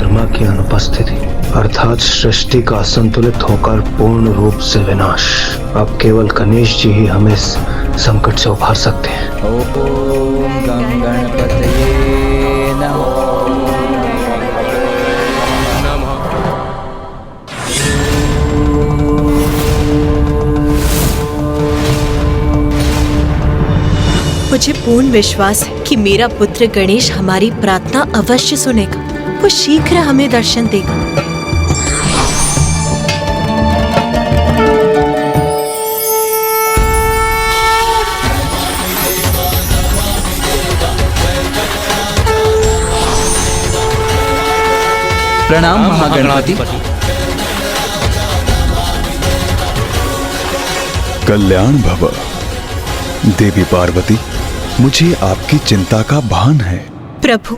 कर्मा की अनुपस्थिति अर्थात सृष्टि का असंतुलित होकर पूर्ण रूप से विनाश। अब केवल गणेश जी ही हमें इस संकट से उभार सकते हैं। ओम गं गणपतये नमः। मुझे पूर्ण विश्वास है कि मेरा पुत्र गणेश हमारी प्रार्थना अवश्य सुनेगा। वो शीघ्र हमें दर्शन देगा। प्रणाम महागणपति। कल्याण भव। देवी पार्वती, मुझे आपकी चिंता का भान है। प्रभु,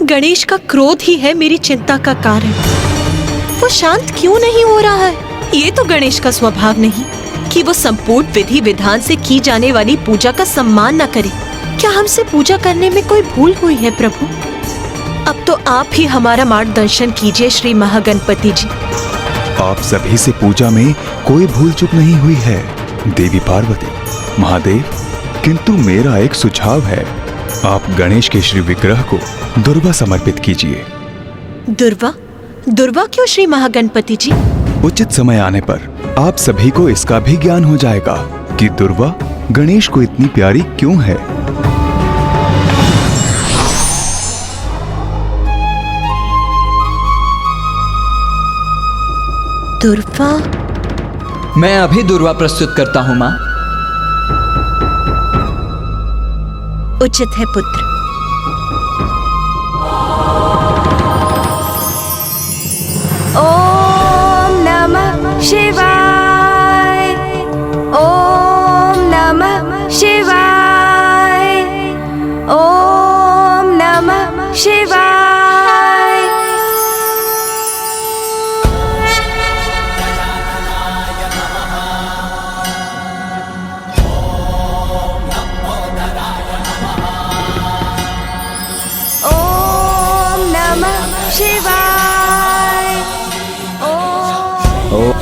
गणेश का क्रोध ही है मेरी चिंता का कारण। वो शांत क्यों नहीं हो रहा है? ये तो गणेश का स्वभाव नहीं कि वो संपूर्ण विधि विधान से की जाने वाली पूजा का सम्मान न करे। क्या हमसे पूजा करने में कोई भूल हुई है प्रभु? अब तो आप ही हमारा मार्गदर्शन कीजिए श्री महागणपति जी। आप सभी से पूजा में कोई भूल चूक नहीं हुई है देवी पार्वती, महादेव। किंतु मेरा एक सुझाव है, आप गणेश के श्री विग्रह को दुर्वा समर्पित कीजिए। दुर्वा? दुर्वा क्यों श्री महागणपति जी? उचित समय आने पर आप सभी को इसका भी ज्ञान हो जाएगा कि दुर्वा गणेश को इतनी प्यारी क्यों है। दुर्वा? मैं अभी दुर्वा प्रस्तुत करता हूँ माँ। उचित है पुत्र। ओम नमः शिवाय। ओम नमः शिवाय। ओम नमः शिवाय। शिवाय। ओम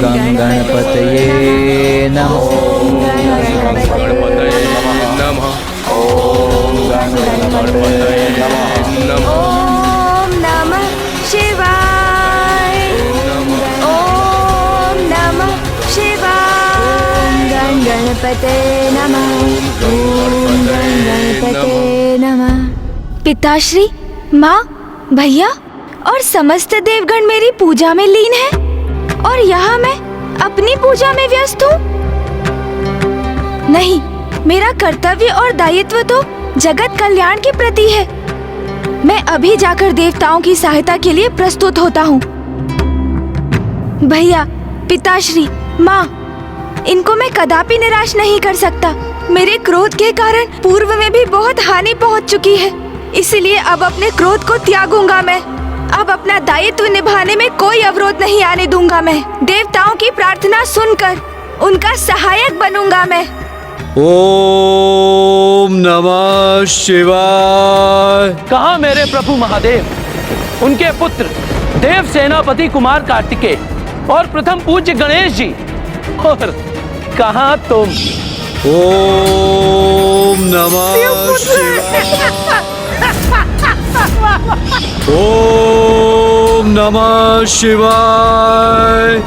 गं गणपतये नमः। ओम गणपतये नमः। ओम गणपतये नमः। ओम नमः शिवाय। ओम नमः शिवाय। गं गणपते नमः। ओम गणपते नमः। पिताश्री, माँ, भैया और समस्त देवगण मेरी पूजा में लीन हैं और यहाँ मैं अपनी पूजा में व्यस्त हूँ। नहीं, मेरा कर्तव्य और दायित्व तो जगत कल्याण के प्रति है। मैं अभी जाकर देवताओं की सहायता के लिए प्रस्तुत होता हूँ। भैया, पिताश्री, माँ, इनको मैं कदापि निराश नहीं कर सकता। मेरे क्रोध के कारण पूर्व में भी बहुत हानि पहुँच चुकी है, इसलिए अब अपने क्रोध को त्यागूंगा मैं। अब अपना दायित्व निभाने में कोई अवरोध नहीं आने दूंगा मैं। देवताओं की प्रार्थना सुनकर उनका सहायक बनूंगा मैं। ओम नमः शिवाय। कहाँ मेरे प्रभु महादेव, उनके पुत्र देव सेनापति कुमार कार्तिकेय और प्रथम पूज्य गणेश जी, और कहाँ तुम? ओम नमः शिवाय। ओम नमः शिवाय।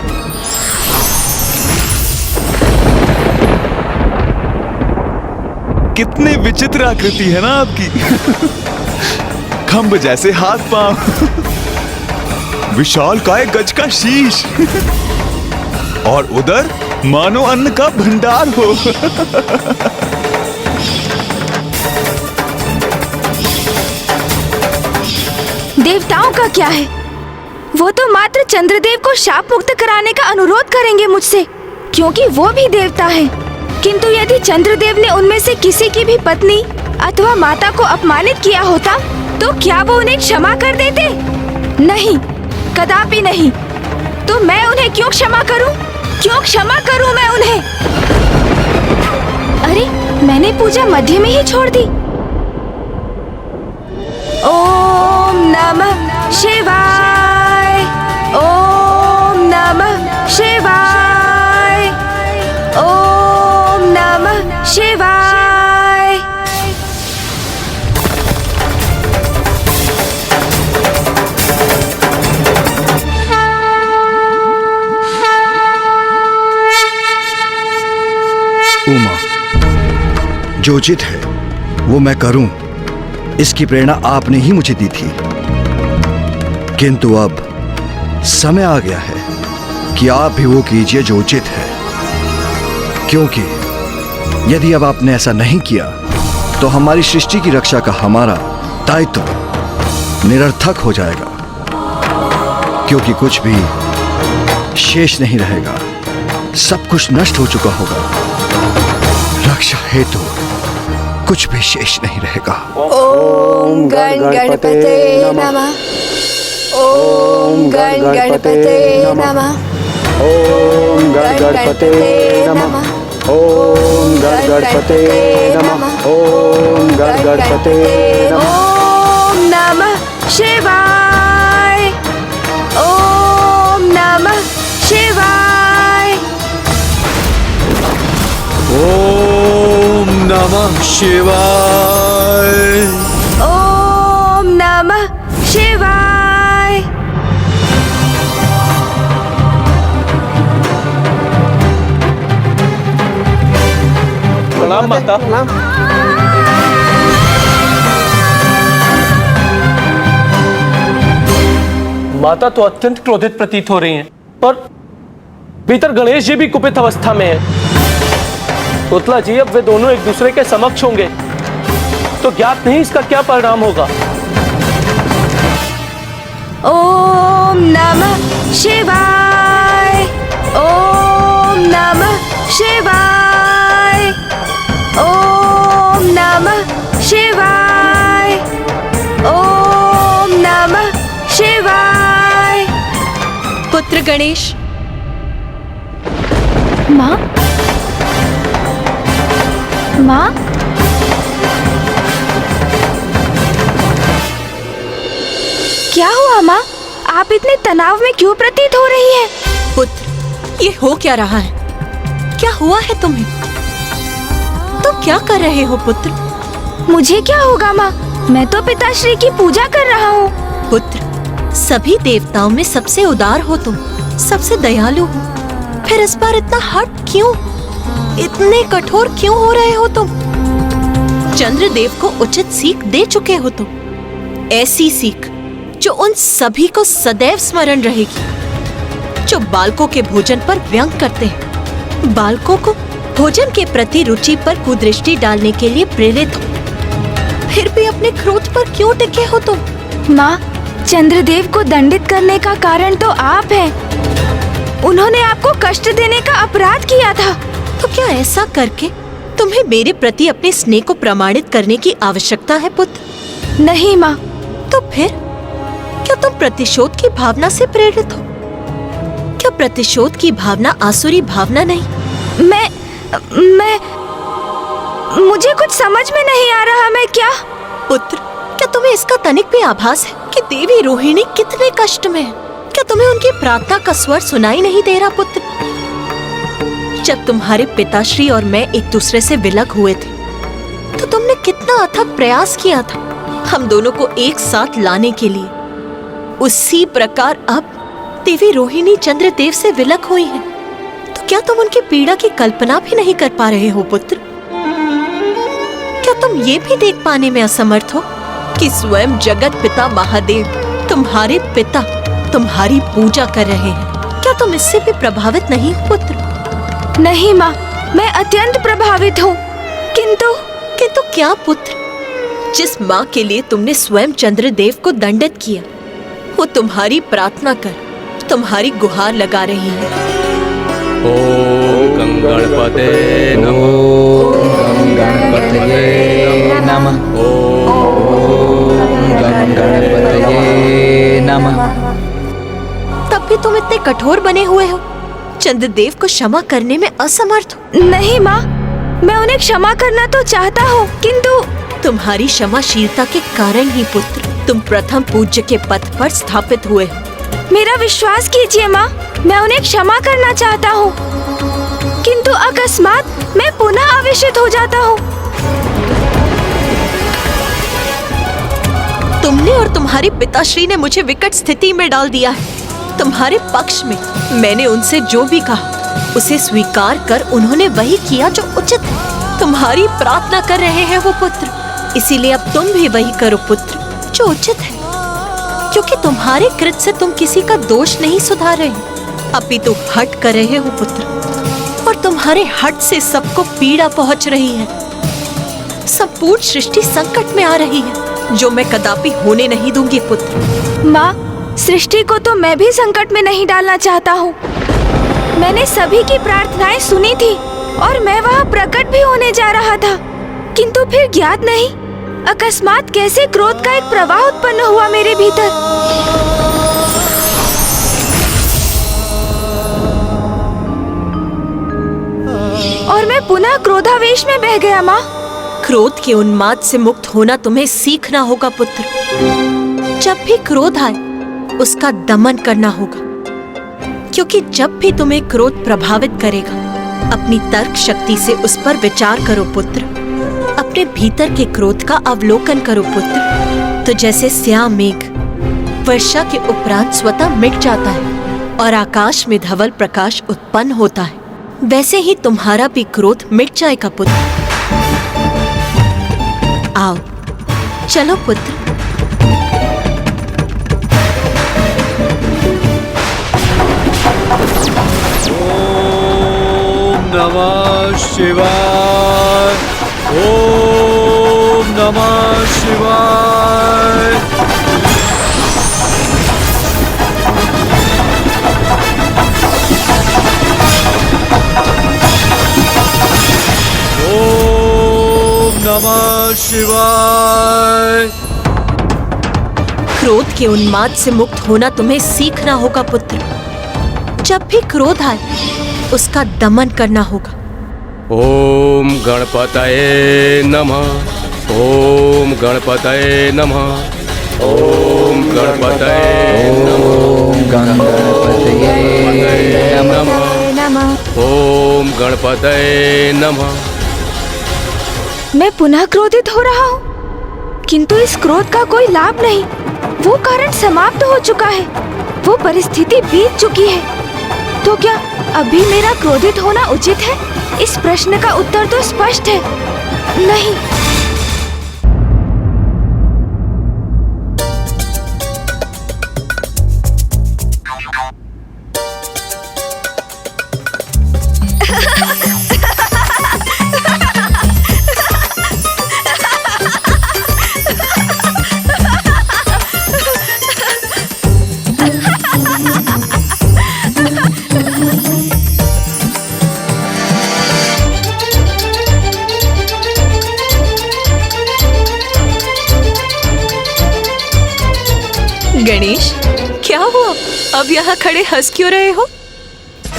कितनी विचित्र आकृति है ना आपकी। खंभ जैसे हाथ पांव, विशाल काय गज का शीश और उधर मानो अन्न का भंडार हो। देवताओं का क्या है? वो तो मात्र चंद्रदेव को शाप मुक्त कराने का अनुरोध करेंगे मुझसे, क्योंकि वो भी देवता हैं। किंतु यदि चंद्रदेव ने उनमें से किसी की भी पत्नी अथवा माता को अपमानित किया होता, तो क्या वो उन्हें क्षमा कर देते? नहीं, कदापि नहीं। तो मैं उन्हें क्यों क्षमा करूं? क्यों क्षमा करूं मैं उन्हें? अरे, मैंने पूजा मध्य में ही छोड़ दी। ओम नमः शिवाय। ओम नमः शिवाय। ओम नमः शिवाय। उमा, जो उचित है वो मैं करूं, इसकी प्रेरणा आपने ही मुझे दी थी। किंतु अब समय आ गया है कि आप भी वो कीजिए जो उचित है, क्योंकि यदि अब आपने ऐसा नहीं किया तो हमारी सृष्टि की रक्षा का हमारा दायित्व निरर्थक हो जाएगा, क्योंकि कुछ भी शेष नहीं रहेगा, सब कुछ नष्ट हो चुका होगा। रक्षा हेतु कुछ भी शेष नहीं रहेगा। ओम गण गणपते नमः। ओम गण गणपते नमः। ओम गण गणपते नमः। ओम गण गणपते नमः। ओम गण गणपते नमः। ओम नमः शिवाय। ओम नमः शिवाय। ओम नमः शिवाय। ओम नमः शिवाय। प्रणाम माता। माता तो अत्यंत क्रोधित प्रतीत हो रही हैं और भीतर गणेश जी भी कुपित अवस्था में है। पुतला जी, अब वे दोनों एक दूसरे के समक्ष होंगे तो ज्ञात नहीं इसका क्या परिणाम होगा। ओम नमः शिवाय। ओम नमः शिवाय। ओम नमः शिवाय। ओम नमः शिवाय। पुत्र गणेश, माँ, माँ, क्या हुआ माँ? आप इतने तनाव में क्यों प्रतीत हो रही हैं? पुत्र, ये हो क्या रहा है? क्या हुआ है तुम्हें? तुम क्या कर रहे हो पुत्र? मुझे क्या होगा माँ? मैं तो पिताश्री की पूजा कर रहा हूँ। पुत्र, सभी देवताओं में सबसे उदार हो तुम, सबसे दयालु हो, फिर इस बार इतना हट क्यों? इतने कठोर क्यों हो रहे हो तुम? चंद्रदेव को उचित सीख दे चुके हो तुम, ऐसी सीख जो उन सभी को सदैव स्मरण रहेगी, जो बालकों के भोजन पर व्यंग करते हैं, बालकों को भोजन के प्रति रुचि पर कुदृष्टि डालने के लिए प्रेरित हो, फिर भी अपने क्रोध पर क्यों टिके हो तुम? माँ, चंद्रदेव को दंडित करने का कारण तो आप हैं। उन्होंने आपको कष्ट देने का अपराध किया था। तो क्या ऐसा करके तुम्हें मेरे प्रति अपने स्नेह को प्रमाणित करने की आवश्यकता है पुत्र? नहीं माँ। तो फिर क्या तुम प्रतिशोध की भावना से प्रेरित हो? क्या प्रतिशोध की भावना आसुरी भावना नहीं? मैं मुझे कुछ समझ में नहीं आ रहा। मैं क्या? पुत्र, क्या तुम्हें इसका तनिक भी आभास है कि देवी रोहिणी कितने कष्ट में है? क्या तुम्हें उनकी प्रार्थना का स्वर सुनाई नहीं दे रहा पुत्र? जब तुम्हारे पिताश्री और मैं एक दूसरे से विलग हुए थे तो तुमने कितना अथक प्रयास किया था हम दोनों को एक साथ लाने के लिए। उसी प्रकार अब देवी रोहिणी चंद्रदेव से विलग हुई है, तो क्या तुम उनकी पीड़ा की कल्पना भी नहीं कर पा रहे हो पुत्र? क्या तुम ये भी देख पाने में असमर्थ हो कि स्वयं जगत पिता महादेव, तुम्हारे पिता, तुम्हारी पूजा कर रहे हैं? क्या तुम इससे भी प्रभावित नहीं हो पुत्र? नहीं माँ, मैं अत्यंत प्रभावित हूँ। किंतु क्या पुत्र? जिस माँ के लिए तुमने स्वयं चंद्रदेव को दंडित किया, वो तुम्हारी प्रार्थना कर तुम्हारी गुहार लगा रही है। ओम गणपते नमः। ओम गणपतये नमः। ओम गणपतये नमः। तब भी तुम इतने कठोर बने हुए हो, चंद्रदेव को क्षमा करने में असमर्थ हो। नहीं माँ, मैं उन्हें क्षमा करना तो चाहता हूँ, किंतु तुम्हारी क्षमाशीलता के कारण ही पुत्र तुम प्रथम पूज्य के पद पर स्थापित हुए हो। मेरा विश्वास कीजिए माँ, मैं उन्हें क्षमा करना चाहता हूँ, किंतु अकस्मात मैं पुनः आवेशित हो जाता हूँ। तुमने और तुम्हारे पिताश्री ने मुझे विकट स्थिति में डाल दिया है। तुम्हारे पक्ष में मैंने उनसे जो भी कहा उसे स्वीकार कर उन्होंने वही किया जो उचित है। तुम्हारी प्रार्थना कर रहे हैं वो पुत्र, इसीलिए अब तुम भी वही करो पुत्र जो उचित है, क्योंकि तुम्हारे कृत से तुम किसी का दोष नहीं सुधार रहे हो, अपितु हट कर रहे हो पुत्र, और तुम्हारे हट से सबको पीड़ा पहुंच रही है। संपूर्ण सृष्टि संकट में आ रही है, जो मैं कदापि होने नहीं दूंगी पुत्र। माँ, सृष्टि को तो मैं भी संकट में नहीं डालना चाहता हूँ। मैंने सभी की प्रार्थनाएं सुनी थी और मैं वहाँ प्रकट भी होने जा रहा था, किंतु फिर ज्ञात नहीं अकस्मात कैसे क्रोध का एक प्रवाह उत्पन्न हुआ मेरे भीतर। और मैं पुनः क्रोधावेश में बह गया माँ। क्रोध के उन्माद से मुक्त होना तुम्हें सीखना होगा पुत्र। जब भी क्रोध आए उसका दमन करना होगा, क्योंकि जब भी तुम्हें क्रोध प्रभावित करेगा अपनी तर्क शक्ति से उस पर विचार करो पुत्र। अपने भीतर के क्रोध का अवलोकन करो पुत्र। तो जैसे स्याह मेघ वर्षा के उपरांत स्वतः मिट जाता है और आकाश में धवल प्रकाश उत्पन्न होता है, वैसे ही तुम्हारा भी क्रोध मिट जाएगा पुत्र। आओ चलो पुत्र। ओम नमः शिवाय। ओम नमः शिवाय। ओम नमः शिवाय। क्रोध के उन्माद से मुक्त होना तुम्हें सीखना होगा पुत्र। जब भी क्रोध आए उसका दमन करना होगा। ओम गणपतये नमः। ओम गणपतये नमः। ओम गणपतये नमः। ओम गणपतये नमः। मैं पुनः क्रोधित हो रहा हूँ, किंतु इस क्रोध का कोई लाभ नहीं। वो कारण समाप्त हो चुका है, वो परिस्थिति बीत चुकी है। तो क्या अभी मेरा क्रोधित होना उचित है? इस प्रश्न का उत्तर तो स्पष्ट है, नहीं। गणेश, क्या हुआ? अब यहाँ खड़े हंस क्यों रहे हो?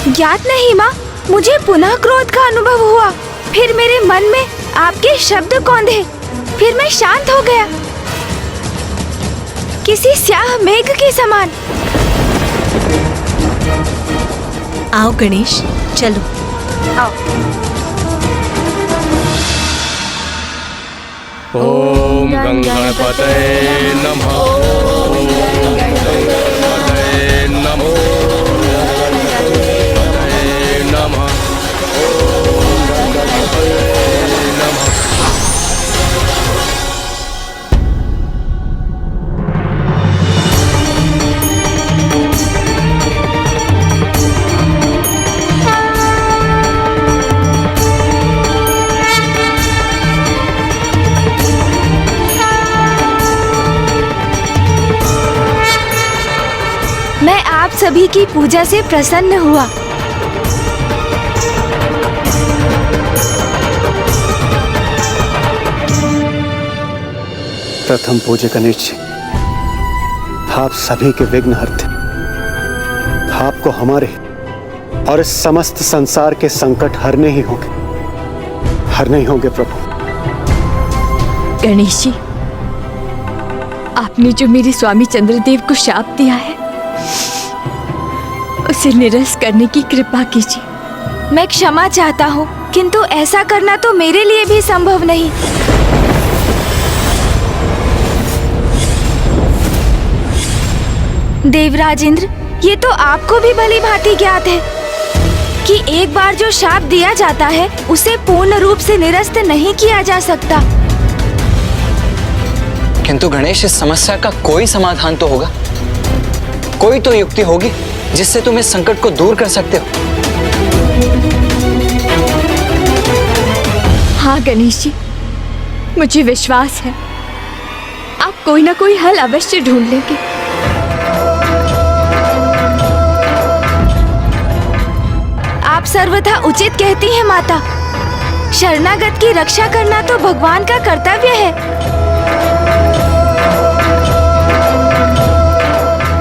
ज्ञात नहीं माँ, मुझे पुनः क्रोध का अनुभव हुआ। फिर मेरे मन में आपके शब्द कौंधे, फिर मैं शांत हो गया, किसी स्याह मेघ के समान। आओ गणेश, चलो। आओ। ओम गणपतये नमः। ओम गणपतये नमः। ओम गणपतये नमः। ओम गणपतये नमः। मैं आप सभी की पूजा से प्रसन्न हुआ। प्रथम पूज्य गणेश जी, आप सभी के विघ्नहर्ता, आपको हमारे और इस समस्त संसार के संकट हरने ही होंगे प्रभु। गणेश जी, आपने जो मेरे स्वामी चंद्रदेव को शाप दिया है उसे निरस्त करने की कृपा कीजिए। मैं क्षमा चाहता हूँ, किंतु ऐसा करना तो मेरे लिए भी संभव नहीं। देवराज इंद्र, ये तो आपको भी भली भांति ज्ञात है कि एक बार जो शाप दिया जाता है उसे पूर्ण रूप से निरस्त नहीं किया जा सकता। किंतु गणेश, इस समस्या का कोई समाधान तो होगा, कोई तो युक्ति होगी जिससे तुम इस संकट को दूर कर सकते हो। हाँ गणेश जी, मुझे विश्वास है आप कोई ना कोई हल अवश्य ढूंढ लेंगे। आप सर्वथा उचित कहती हैं माता। शरणागत की रक्षा करना तो भगवान का कर्तव्य है।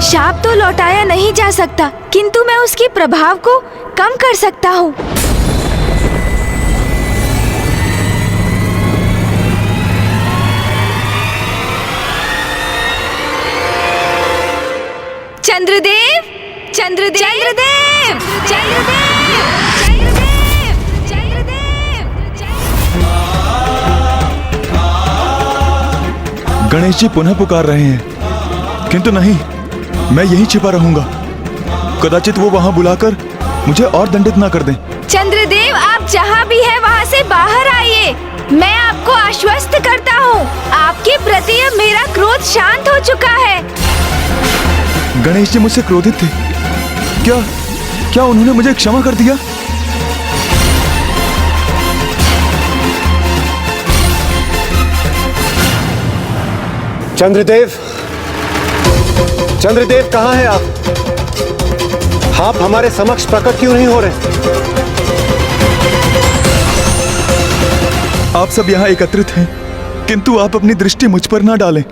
शाप तो लौटाया नहीं जा सकता, किंतु मैं उसके प्रभाव को कम कर सकता हूँ। चंद्रदेव, चंद्रदेव, चंद्रदेव, चंद्रदेव, चंद्रदेव, चंद्रदेव। गणेश जी पुनः पुकार रहे हैं, किंतु नहीं, मैं यहीं छिपा रहूंगा। कदाचित वो वहां बुलाकर मुझे और दंडित ना कर दें। चंद्रदेव, आप जहाँ भी हैं वहाँ से बाहर आइए। मैं आपको आश्वस्त करता हूँ, आपके प्रति अब मेरा क्रोध शांत हो चुका है। गणेश जी मुझसे क्रोधित थे, क्या उन्होंने मुझे क्षमा कर दिया? चंद्रदेव, चंद्रदेव कहाँ हैं आप? आप हमारे समक्ष प्रकट क्यों नहीं हो रहे? आप सब यहाँ एकत्रित हैं, किंतु आप अपनी दृष्टि मुझ पर ना डालें,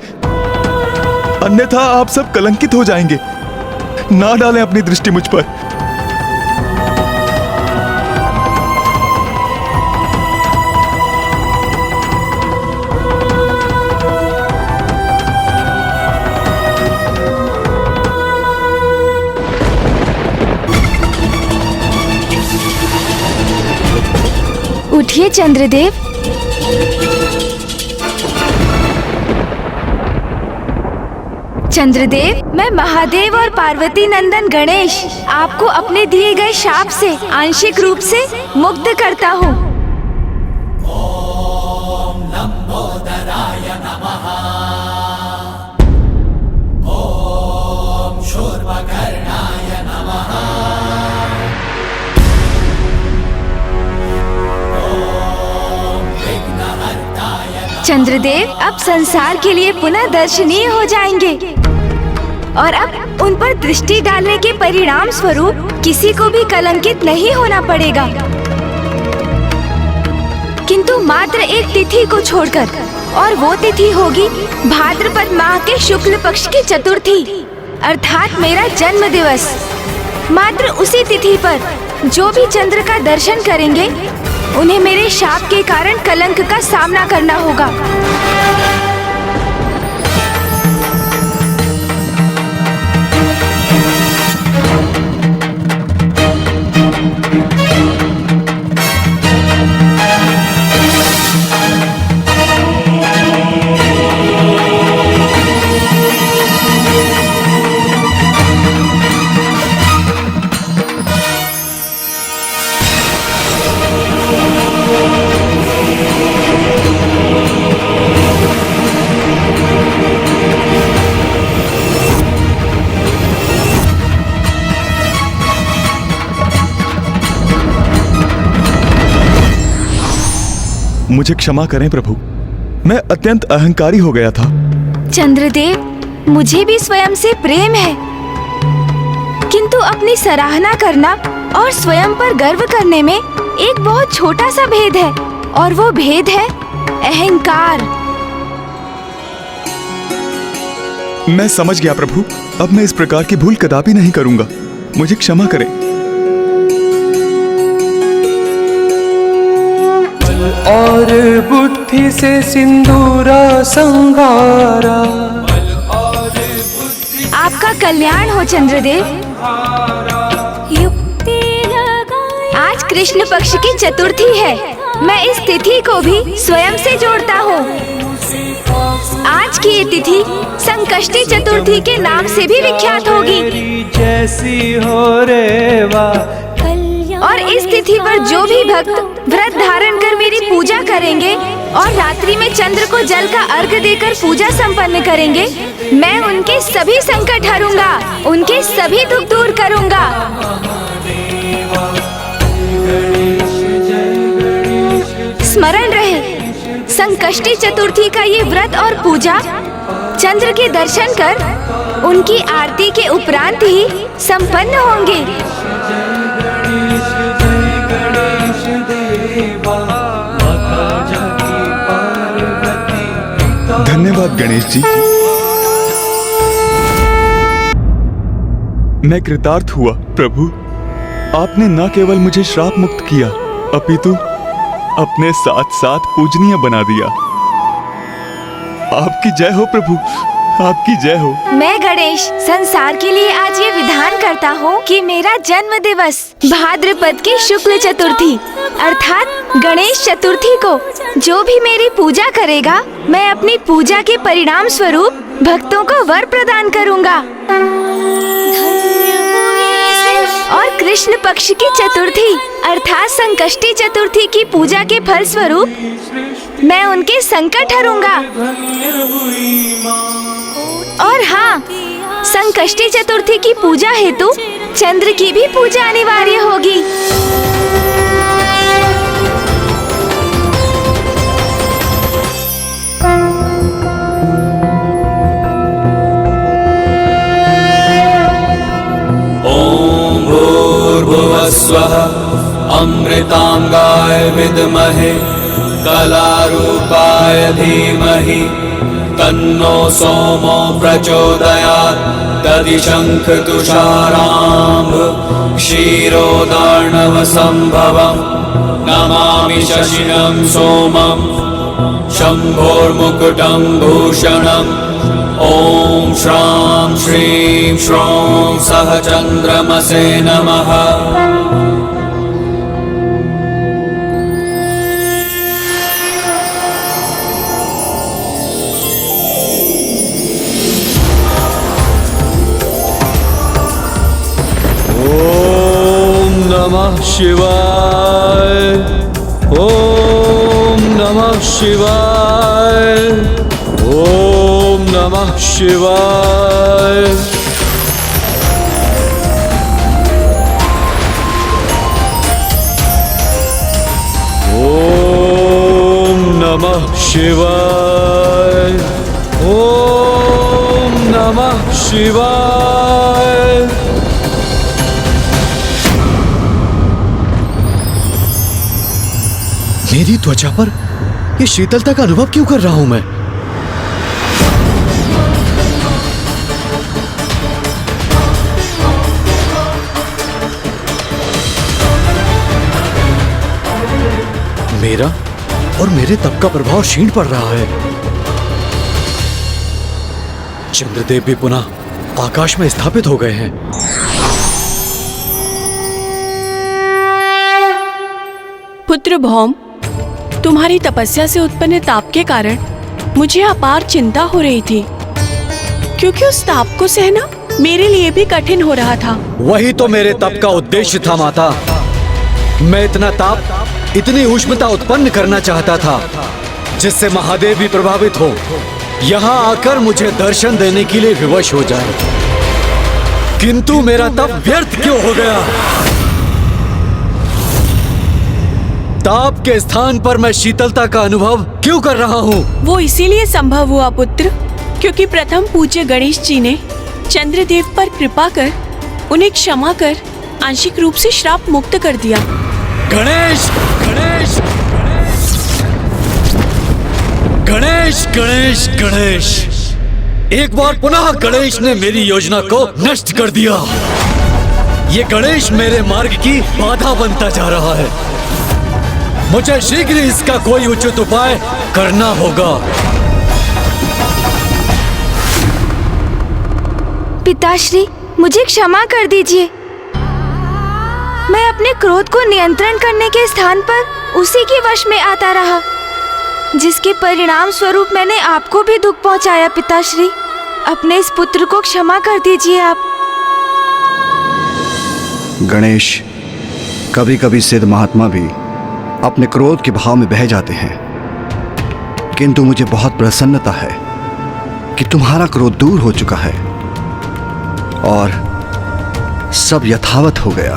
अन्यथा आप सब कलंकित हो जाएंगे। ना डालें अपनी दृष्टि मुझ पर। उठिए चंद्रदेव। चंद्रदेव, मैं महादेव और पार्वती नंदन गणेश आपको अपने दिए गए शाप से आंशिक रूप से मुक्त करता हूँ। चंद्रदेव अब संसार के लिए पुनः दर्शनीय हो जाएंगे और अब उन पर दृष्टि डालने के परिणाम स्वरूप किसी को भी कलंकित नहीं होना पड़ेगा, किंतु मात्र एक तिथि को छोड़कर, और वो तिथि होगी भाद्रपद माह के शुक्ल पक्ष की चतुर्थी, अर्थात मेरा जन्म दिवस। मात्र उसी तिथि पर जो भी चंद्र का दर्शन करेंगे उन्हें मेरे शाप के कारण कलंक का सामना करना होगा। मुझे क्षमा करें प्रभु, मैं अत्यंत अहंकारी हो गया था। चंद्रदेव, मुझे भी स्वयं से प्रेम है, किंतु अपनी सराहना करना और स्वयं पर गर्व करने में एक बहुत छोटा सा भेद है, और वो भेद है अहंकार। मैं समझ गया प्रभु, अब मैं इस प्रकार की भूल कदापि नहीं करूंगा, मुझे क्षमा करें। और बुद्धि से सिंदूरा संगारा, आपका कल्याण हो चंद्रदेव। आज कृष्ण पक्ष की चतुर्थी है। मैं इस तिथि को भी स्वयं से जोड़ता हूँ। आज की ये तिथि संकष्टी चतुर्थी के नाम से भी विख्यात होगी। जैसी हो रेवा। और इस तिथि पर जो भी भक्त व्रत धारण कर मेरी पूजा करेंगे और रात्रि में चंद्र को जल का अर्घ देकर पूजा संपन्न करेंगे, मैं उनके सभी संकट हरूंगा, उनके सभी दुख दूर करूंगा। स्मरण रहे, संकष्टी चतुर्थी का ये व्रत और पूजा चंद्र के दर्शन कर उनकी आरती के उपरांत ही संपन्न होंगे। धन्यवाद गणेश जी। मैं कृतार्थ हुआ प्रभु। आपने न केवल मुझे श्राप मुक्त किया, अपितु अपने साथ साथ पूजनीय बना दिया। आपकी जय हो प्रभु, आपकी जय हो। मैं गणेश संसार के लिए आज ये विधान करता हूँ कि मेरा जन्म दिवस भाद्रपद की शुक्ल चतुर्थी अर्थात गणेश चतुर्थी को जो भी मेरी पूजा करेगा, मैं अपनी पूजा के परिणाम स्वरूप भक्तों को वर प्रदान करूँगा। और कृष्ण पक्ष की चतुर्थी अर्थात संकष्टी चतुर्थी की पूजा के फल स्वरूप मैं उनके संकट हरूंगा। और हाँ, संकष्टी चतुर्थी की पूजा हेतु चंद्र की भी पूजा अनिवार्य होगी। ओम भूर्भुवस्वः अमृतांगाय विद्महे कलारूपाय धीमहि तन्नो सोमो प्रचोदयात्। दधिशंख तुषाराम्भ क्षीरोदार्णव संभवम् नमामि शशिनं सोमं शम्भोर्मुकुटं भूषणम्। ओम श्रां श्रीं श्रौं सह चंद्रमसे नमः। ओम नमः शिवाय। ओम नमः शिवाय। ओम नमः शिवाय। ओम नमः शिवाय। ओम नमः शिवाय। मेरी त्वचा पर ये शीतलता का अनुभव क्यों कर रहा हूं मैं? मेरा और मेरे तप का प्रभाव क्षीण पड़ रहा है। चंद्रदेव भी पुनः आकाश में स्थापित हो गए हैं। पुत्र भौम, तुम्हारी तपस्या से उत्पन्न ताप के कारण मुझे अपार चिंता हो रही थी, क्योंकि उस ताप को सहना मेरे लिए भी कठिन हो रहा था। वही तो मेरे तप का उद्देश्य था माता। मैं इतना ताप, इतनी उष्णता उत्पन्न करना चाहता था जिससे महादेव भी प्रभावित हो, यहाँ आकर मुझे दर्शन देने के लिए विवश हो जाए। किंतु मेरा तप व्यर्थ क्यों हो गया? ताप के स्थान पर मैं शीतलता का अनुभव क्यों कर रहा हूँ? वो इसीलिए संभव हुआ पुत्र, क्योंकि प्रथम पूज्य गणेश जी ने चंद्रदेव पर कृपा कर उन्हें क्षमा कर आंशिक रूप से श्राप मुक्त कर दिया। गणेश गणेश गणेश गणेश गणेश, एक बार पुनः गणेश ने मेरी योजना को नष्ट कर दिया। ये गणेश मेरे मार्ग की बाधा बनता जा रहा है। मुझे शीघ्र इसका कोई उचित उपाय करना होगा। पिता, पिताश्री, मुझे क्षमा कर दीजिए। मैं अपने क्रोध को नियंत्रण करने के स्थान पर उसी के वश में आता रहा, जिसके परिणाम स्वरूप मैंने आपको भी दुख पहुंचाया। पिताश्री, अपने इस पुत्र को क्षमा कर दीजिए आप। गणेश, कभी कभी सिद्ध महात्मा भी अपने क्रोध के भाव में बह जाते हैं, किंतु मुझे बहुत प्रसन्नता है कि तुम्हारा क्रोध दूर हो चुका है और सब यथावत हो गया।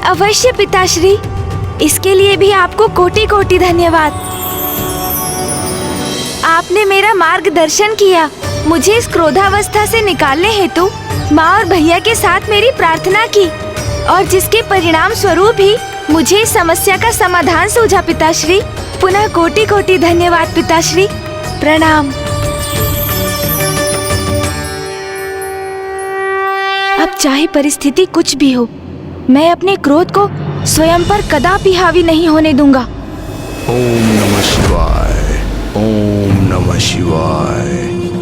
अवश्य पिताश्री, इसके लिए भी आपको कोटि कोटि धन्यवाद। आपने मेरा मार्गदर्शन किया। मुझे इस क्रोधावस्था से निकालने हेतु माँ और भैया के साथ मेरी प्रार्थना की और जिसके परिणाम स्वरूप ही मुझे इस समस्या का समाधान सूझा। पिताश्री, पुनः कोटि कोटि धन्यवाद। पिताश्री, प्रणाम। अब चाहे परिस्थिति कुछ भी हो, मैं अपने क्रोध को स्वयं पर कदापि हावी नहीं होने दूंगा। ओम नमः शिवाय, ओम नमः शिवाय,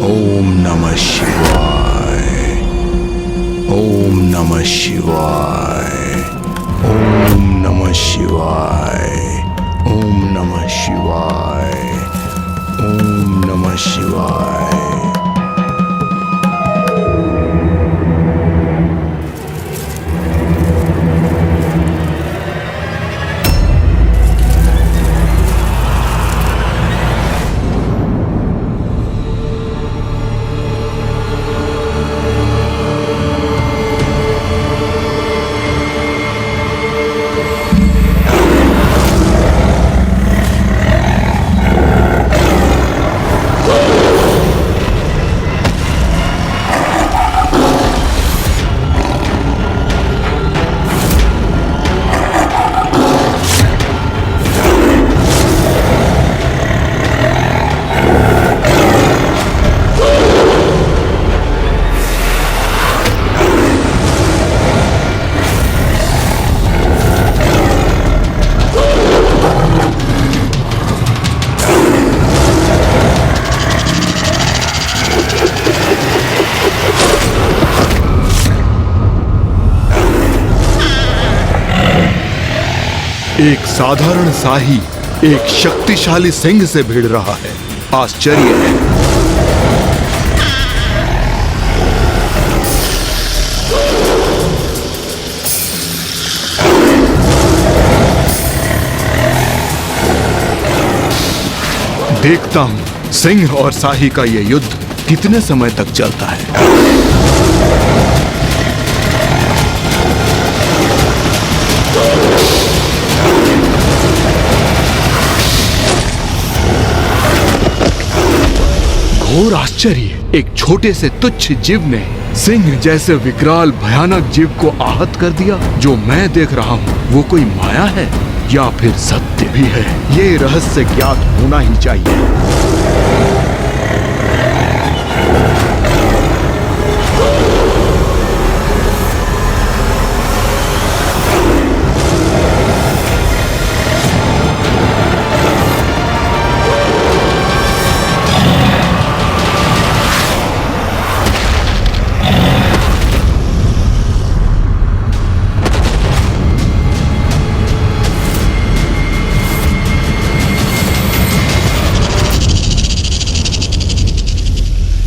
ओम नमः शिवाय, ओम नमः शिवाय, ओम नमः शिवाय, ओम नमः शिवाय, ओम नमः शिवाय। एक साधारण शाही एक शक्तिशाली सिंह से भिड़ रहा है। आश्चर्य है। देखता हूं सिंह और शाही का यह युद्ध कितने समय तक चलता है। घोर आश्चर्य, एक छोटे से तुच्छ जीव ने सिंह जैसे विकराल भयानक जीव को आहत कर दिया। जो मैं देख रहा हूँ वो कोई माया है या फिर सत्य भी है, ये रहस्य ज्ञात होना ही चाहिए।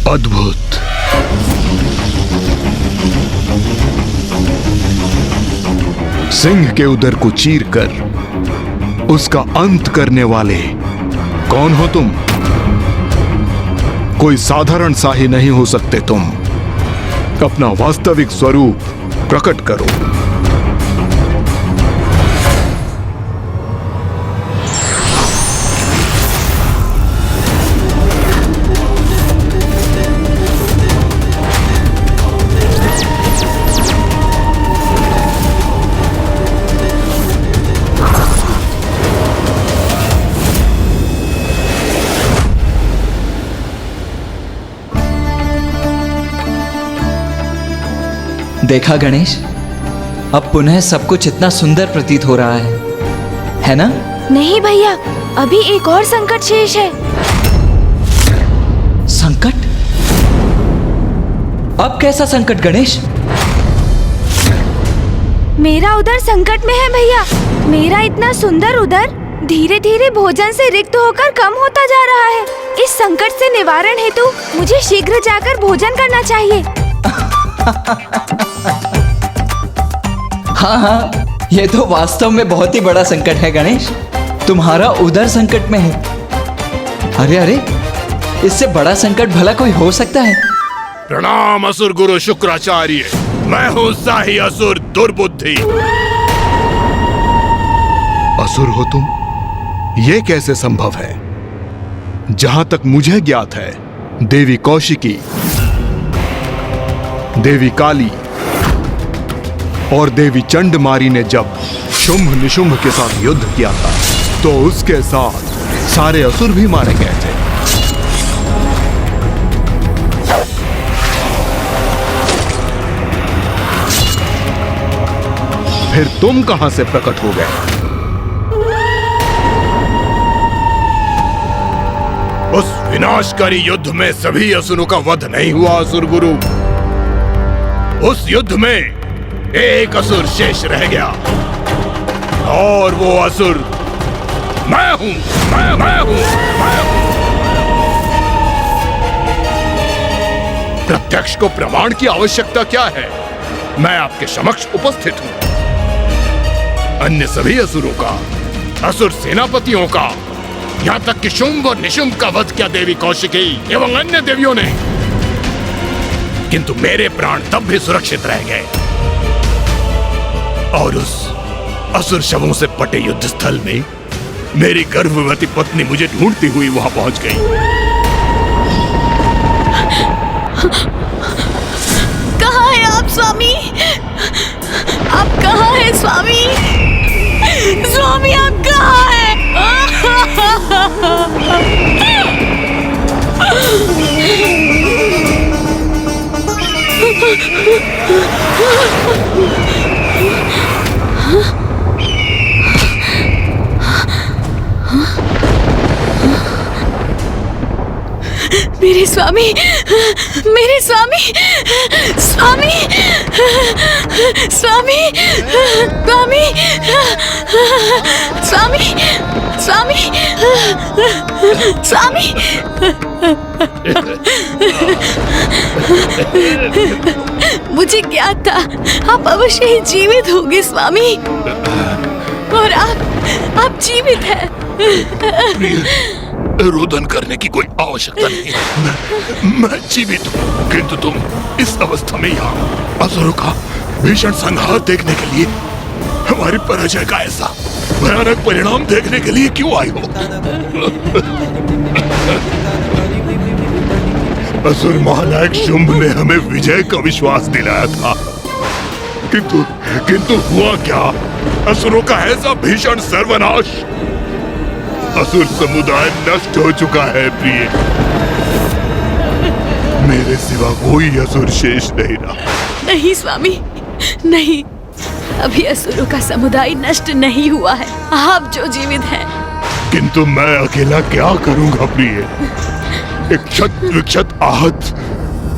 अद्भुत। सिंह के उदर को चीरकर उसका अंत करने वाले कौन हो तुम? कोई साधारण शाही नहीं हो सकते तुम। अपना वास्तविक स्वरूप प्रकट करो। देखा गणेश, अब पुनः सब कुछ इतना सुंदर प्रतीत हो रहा है ना? नहीं भैया, अभी एक और संकट शेष है। संकट? अब कैसा संकट गणेश? मेरा उदर संकट में है भैया। मेरा इतना सुंदर उदर धीरे धीरे भोजन से रिक्त होकर कम होता जा रहा है। इस संकट से निवारण हेतु मुझे शीघ्र जाकर भोजन करना चाहिए। हाँ हाँ, ये तो वास्तव में बहुत ही बड़ा संकट है गणेश। तुम्हारा उदर संकट में है। अरे अरे, इससे बड़ा संकट भला कोई हो सकता है? प्रणाम असुर गुरु शुक्राचार्य। मैं हूँ शाही असुर दुर्बुद्धि। असुर हो तुम? ये कैसे संभव है? जहां तक मुझे ज्ञात है, देवी कौशिकी, देवी काली और देवी चंडमारी ने जब शुंभ निशुंभ के साथ युद्ध किया था तो उसके साथ सारे असुर भी मारे गए थे। फिर तुम कहां से प्रकट हो गए? उस विनाशकारी युद्ध में सभी असुरों का वध नहीं हुआ असुर गुरु। उस युद्ध में एक असुर शेष रह गया और वो असुर मैं हूं। मैं हूं। प्रत्यक्ष को प्रमाण की आवश्यकता क्या है? मैं आपके समक्ष उपस्थित हूं। अन्य सभी असुरों का, असुर सेनापतियों का, यहां तक कि शुंभ और निशुंभ का वध किया देवी कौशिकी एवं अन्य देवियों ने, किंतु मेरे प्राण तब भी सुरक्षित रह गए। और उस असुर शवों से पटे युद्ध स्थल में मेरी गर्भवती पत्नी मुझे ढूंढती हुई वहां पहुंच गई। कहाँ है आप स्वामी? आप कहाँ हैं स्वामी? स्वामी आप कहाँ हैं? मेरे स्वामी, मेरे स्वामी, स्वामी, स्वामी, स्वामी, स्वामी, स्वामी, स्वामी। मुझे क्या था, आप अवश्य ही जीवित होंगे स्वामी। और आप जीवित हैं। रोदन करने की कोई आवश्यकता नहीं। मैं जीवित हूँ, किंतु तुम इस अवस्था में यहाँ असुरों का भीषण संहार देखने के लिए, हमारी पराजय का ऐसा भयानक परिणाम देखने के लिए क्यों आई हो? असुर महानायक शुंभ ने हमें विजय का विश्वास दिलाया था, किंतु हुआ क्या? असुरों का ऐसा भीषण सर्वनाश। असुर समुदाय नष्ट हो चुका है प्रिय। मेरे सिवा कोई असुर शेष नहीं रहा। नहीं स्वामी, नहीं, अभी असुरों का समुदाय नष्ट नहीं हुआ है। आप जो जीवित हैं। किंतु मैं अकेला क्या करूंगा प्रिय? एक क्षत विक्षत आहत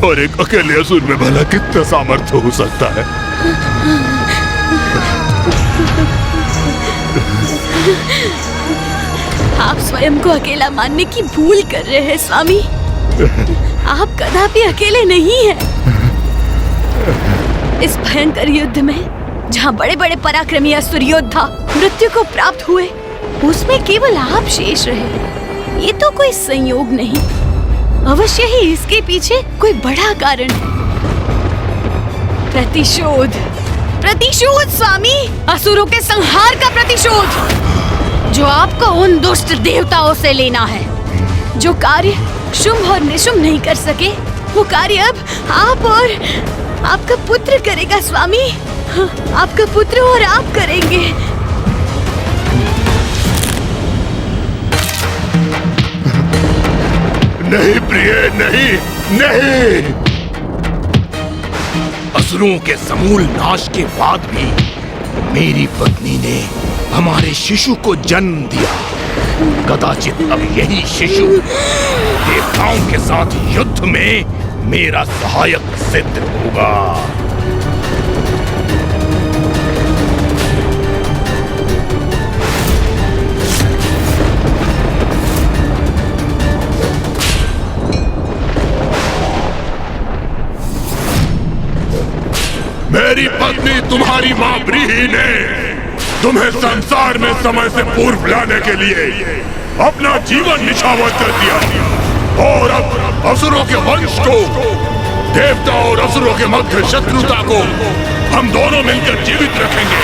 और एक अकेले असुर में भला कितना सामर्थ्य हो सकता है? आप स्वयं को अकेला मानने की भूल कर रहे हैं स्वामी। आप कदापि अकेले नहीं हैं। इस भयंकर युद्ध में जहाँ बड़े बड़े पराक्रमी असुर योद्धा मृत्यु को प्राप्त हुए, उसमें केवल आप शेष रहे। ये तो कोई संयोग नहीं, अवश्य ही इसके पीछे कोई बड़ा कारण है। प्रतिशोध, प्रतिशोध स्वामी, असुरों के संहार का प्रतिशोध, जो आपको उन दुष्ट देवताओं से लेना है। जो कार्य शुंभ और निशुंभ नहीं कर सके, वो कार्य अब आप और आपका पुत्र करेगा स्वामी। आपका पुत्र और आप करेंगे। नहीं प्रिय, नहीं, नहीं। असुरों के समूल नाश के बाद भी मेरी पत्नी ने हमारे शिशु को जन्म दिया। कदाचित अब यही शिशु देवताओं के साथ युद्ध में मेरा सहायक सिद्ध होगा। मेरी पत्नी तुम्हारी मां ब्रीहि ने तुम्हें संसार में समय से पूर्व लाने के लिए अपना जीवन निछावर कर दिया और अब असुरों के वंश को, देवता और असुरों के मध्य शत्रुता को हम दोनों मिलकर जीवित रखेंगे।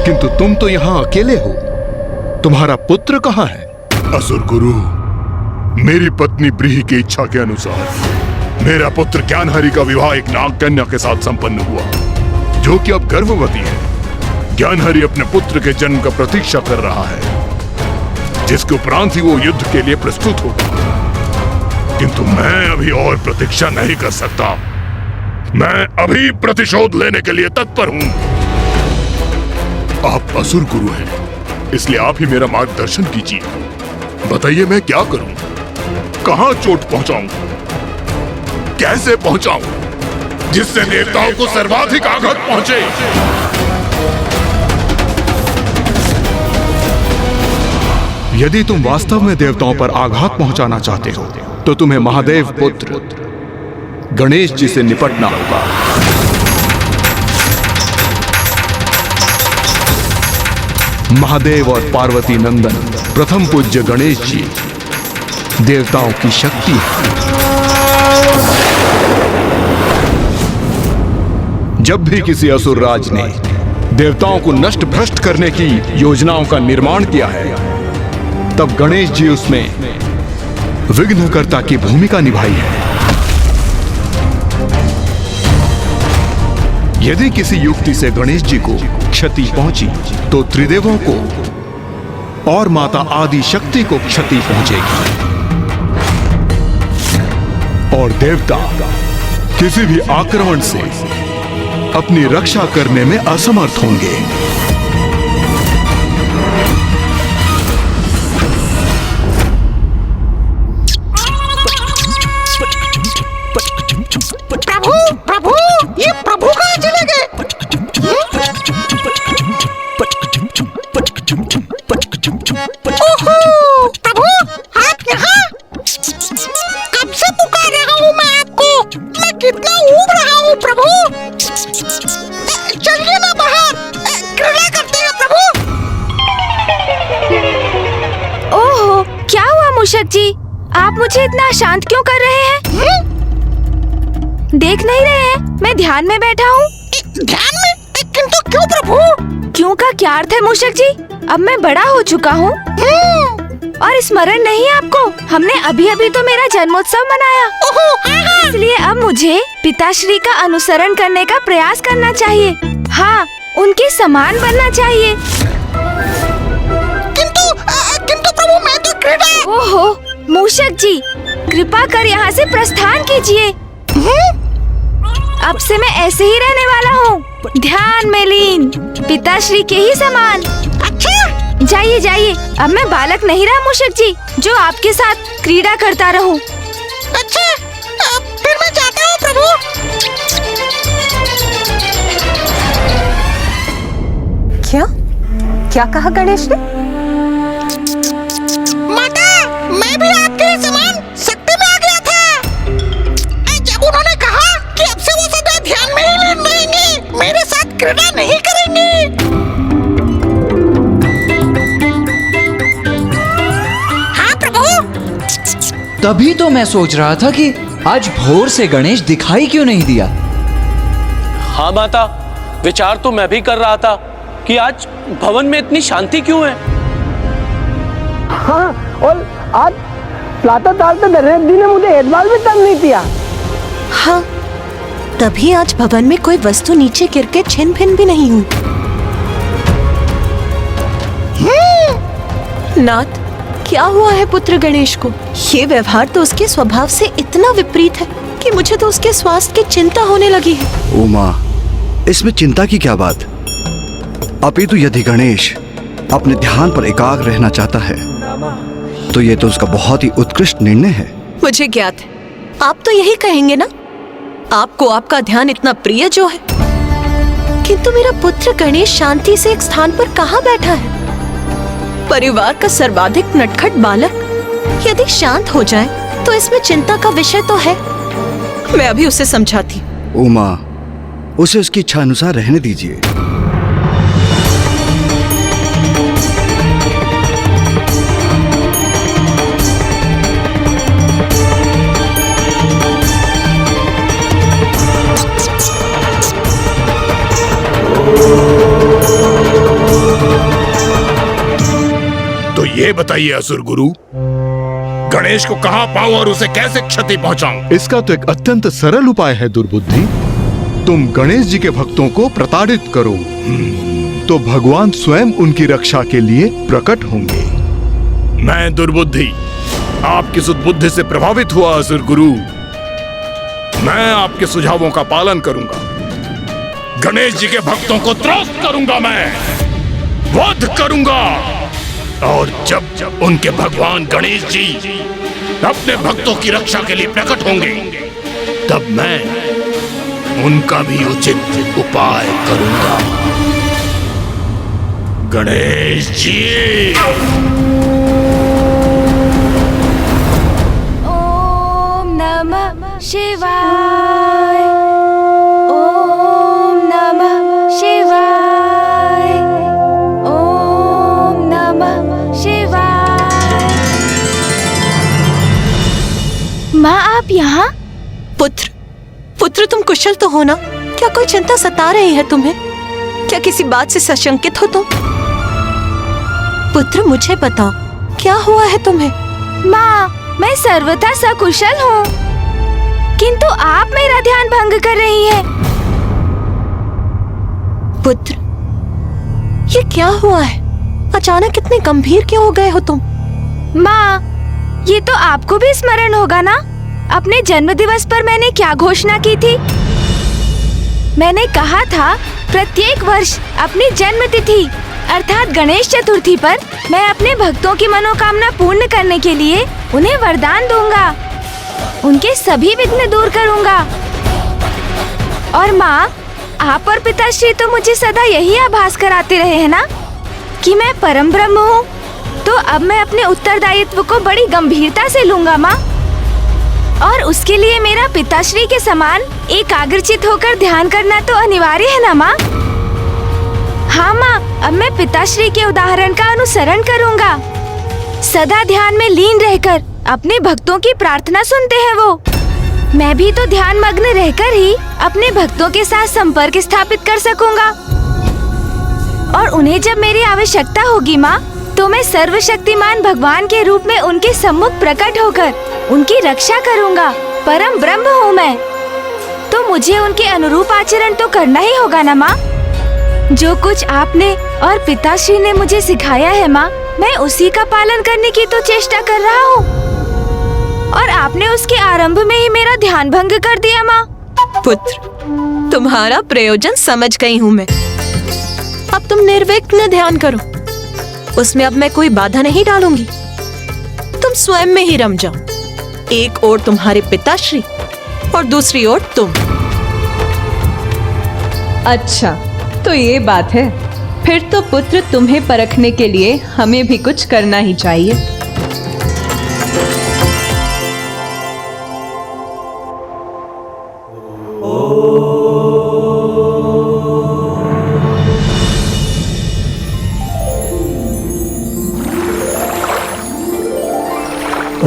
किंतु तुम तो यहाँ अकेले हो, तुम्हारा पुत्र कहाँ है? असुर गुरु, मेरी पत्नी ब्रीहि की इच्छा के अनुसार मेरा पुत्र ज्ञानहरि का विवाह एक नाग कन्या के साथ संपन्न हुआ, जो कि अब गर्भवती है। ज्ञानहरि अपने पुत्र के जन्म का प्रतीक्षा कर रहा है, जिसके उपरांत ही वो युद्ध के लिए प्रस्तुत होगा। किंतु मैं अभी और प्रतीक्षा नहीं कर सकता। मैं अभी प्रतिशोध लेने के लिए तत्पर हूं। आप असुर गुरु हैं, इसलिए आप ही मेरा मार्गदर्शन कीजिए। बताइए मैं क्या करूं? कहां चोट पहुंचाऊं? कैसे पहुंचाऊं जिससे देवताओं को सर्वाधिक आघात पहुंचे? यदि तुम वास्तव में देवताओं पर आघात पहुंचाना चाहते हो तो तुम्हें महादेव पुत्र गणेश जी से निपटना होगा। महादेव और पार्वती नंदन प्रथम पूज्य गणेश जी देवताओं की शक्ति है। जब भी किसी असुर राज ने देवताओं को नष्ट भ्रष्ट करने की योजनाओं का निर्माण किया है, तब गणेश जी उसमें विघ्नकर्ता की भूमिका निभाई है। यदि किसी युक्ति से गणेश जी को क्षति पहुंची तो त्रिदेवों को और माता आदि शक्ति को क्षति पहुंचेगी और देवता किसी भी आक्रमण से अपनी रक्षा करने में असमर्थ होंगे। प्रभु प्रभु, ये प्रभु कहाँ चले गए? ओहो प्रभु, आप यहाँ? कब से पुकार रहा हूँ मैं आपको। मैं कितना ऊब रहा हूँ प्रभु। चलिए ना बाहर, क्रीड़ा करते हैं प्रभु। ओहो, क्या हुआ मूषक जी? आप मुझे इतना शांत क्यों कर रहे हैं? देख नहीं रहे हैं मैं ध्यान में बैठा हूँ। ध्यान में? किंतु क्यों प्रभु? क्यों का क्या अर्थ है मूषक जी? अब मैं बड़ा हो चुका हूँ और स्मरण नहीं है आपको? हमने अभी अभी तो मेरा जन्मोत्सव मनाया, इसलिए अब मुझे पिताश्री का अनुसरण करने का प्रयास करना चाहिए। हाँ, उनके समान बनना चाहिए। किंतु प्रभु, मैं तो क्रीड़ा। ओहो मूषक जी, कृपा कर यहाँ से प्रस्थान कीजिए। अब से मैं ऐसे ही रहने वाला हूँ, ध्यान में लीन, पिताश्री के ही समान। अच्छा, जाइए जाइए, अब मैं बालक नहीं रहा मूषक जी, जो आपके साथ क्रीड़ा करता रहूं। अच्छा, फिर मैं जाता हूँ प्रभु। क्या क्या कहा गणेश ने? माता, मैं भी आपके समान शक्ति में आ गया था। जब उन्होंने कहा कि अब से वो सदा ध्यान में ही लीन रहेंगे, मेरे साथ क्रीड़ा नहीं करेंगे। हाँ प्रभु। तभी तो मैं सोच रहा था कि आज भोर से गणेश दिखाई क्यों नहीं दिया। हाँ माता, विचार तो मैं भी कर रहा था कि आज भवन में इतनी शांति क्यों है। हाँ, और आज प्रातःकाल तो गणेश जी ने मुझे एक बार भी तंग नहीं किया। हाँ, तभी आज भवन में कोई वस्तु नीचे गिर के छिन भिन भी नहीं हुई। नाथ, क्या हुआ है पुत्र गणेश को? ये व्यवहार तो उसके स्वभाव से इतना विपरीत है कि मुझे तो उसके स्वास्थ्य की चिंता होने लगी है। ओ माँ, इसमें चिंता की क्या बात? अपितु यदि गणेश अपने ध्यान पर एकाग्र रहना चाहता है तो ये तो उसका बहुत ही उत्कृष्ट निर्णय है। मुझे ज्ञात है, आप तो यही कहेंगे ना। आपको आपका ध्यान इतना प्रिय जो है, किंतु मेरा पुत्र गणेश शांति से एक स्थान पर कहाँ बैठा है? परिवार का सर्वाधिक नटखट बालक यदि शांत हो जाए तो इसमें चिंता का विषय तो है। मैं अभी उसे समझाती। उमा, उसे उसकी इच्छा अनुसार रहने दीजिए। तो ये बताइए असुर गुरु, गणेश को कहाँ पाऊं और उसे कैसे क्षति पहुंचाऊं? इसका तो एक अत्यंत सरल उपाय है दुर्बुद्धि। तुम गणेश जी के भक्तों को प्रताड़ित करो तो भगवान स्वयं उनकी रक्षा के लिए प्रकट होंगे। मैं दुर्बुद्धि आपकी सुदबुद्धि से प्रभावित हुआ असुर गुरु। मैं आपके सुझावों का पालन करूंगा। गणेश जी के भक्तों को त्रस्त करूंगा, मैं वध करूंगा। और जब उनके भगवान गणेश जी अपने भक्तों की रक्षा के लिए प्रकट होंगे, तब मैं उनका भी उचित उपाय करूंगा। गणेश जी, ओम नमः शिवाय, ओम नमः शिवाय, ओम नमः शिवाय। माँ, आप यहाँ? पुत्र तुम कुशल तो हो ना? क्या कोई चिंता सता रही है तुम्हें? क्या किसी बात से सशंकित हो तुम? पुत्र, मुझे बताओ, क्या हुआ है तुम्हें? माँ, मैं सर्वथा सकुशल हूँ, किंतु आप मेरा ध्यान भंग कर रही हैं। पुत्र, ये क्या हुआ है? अचानक इतने गंभीर क्यों हो गए हो तुम? माँ, ये तो आपको भी स्मरण होगा ना, अपने जन्म दिवस पर मैंने क्या घोषणा की थी? मैंने कहा था प्रत्येक वर्ष अपनी जन्म तिथि अर्थात गणेश चतुर्थी पर मैं अपने भक्तों की मनोकामना पूर्ण करने के लिए उन्हें वरदान दूंगा, उनके सभी विघ्न दूर करूंगा। और माँ, आप और पिताश्री तो मुझे सदा यही आभास कराते रहे हैं ना कि मैं परम ब्रह्म हूँ। तो अब मैं अपने उत्तरदायित्व को बड़ी गंभीरता से लूंगा माँ, और उसके लिए मेरा पिताश्री के समान एकाग्रचित होकर ध्यान करना तो अनिवार्य है ना माँ? हाँ माँ, अब मैं पिताश्री के उदाहरण का अनुसरण करूँगा। सदा ध्यान में लीन रहकर अपने भक्तों की प्रार्थना सुनते हैं वो। मैं भी तो ध्यान मग्न रहकर ही अपने भक्तों के साथ संपर्क स्थापित कर सकूंगा। और उन्हें जब मेरी आवश्यकता होगी माँ, तो मैं सर्वशक्तिमान भगवान के रूप में उनके सम्मुख प्रकट होकर उनकी रक्षा करूंगा। परम ब्रह्म हूँ मैं, तो मुझे उनके अनुरूप आचरण तो करना ही होगा ना माँ। जो कुछ आपने और पिताश्री ने मुझे सिखाया है माँ, मैं उसी का पालन करने की तो चेष्टा कर रहा हूँ, और आपने उसके आरंभ में ही मेरा ध्यान भंग कर दिया माँ। पुत्र, तुम्हारा प्रयोजन समझ गई हूँ मैं। अब तुम निर्विघ्न ध्यान करो, उसमें अब मैं कोई बाधा नहीं डालूंगी। तुम स्वयं में ही रम जाओ। एक ओर तुम्हारे पिताश्री और दूसरी ओर तुम। अच्छा, तो ये बात है। फिर तो पुत्र, तुम्हें परखने के लिए हमें भी कुछ करना ही चाहिए।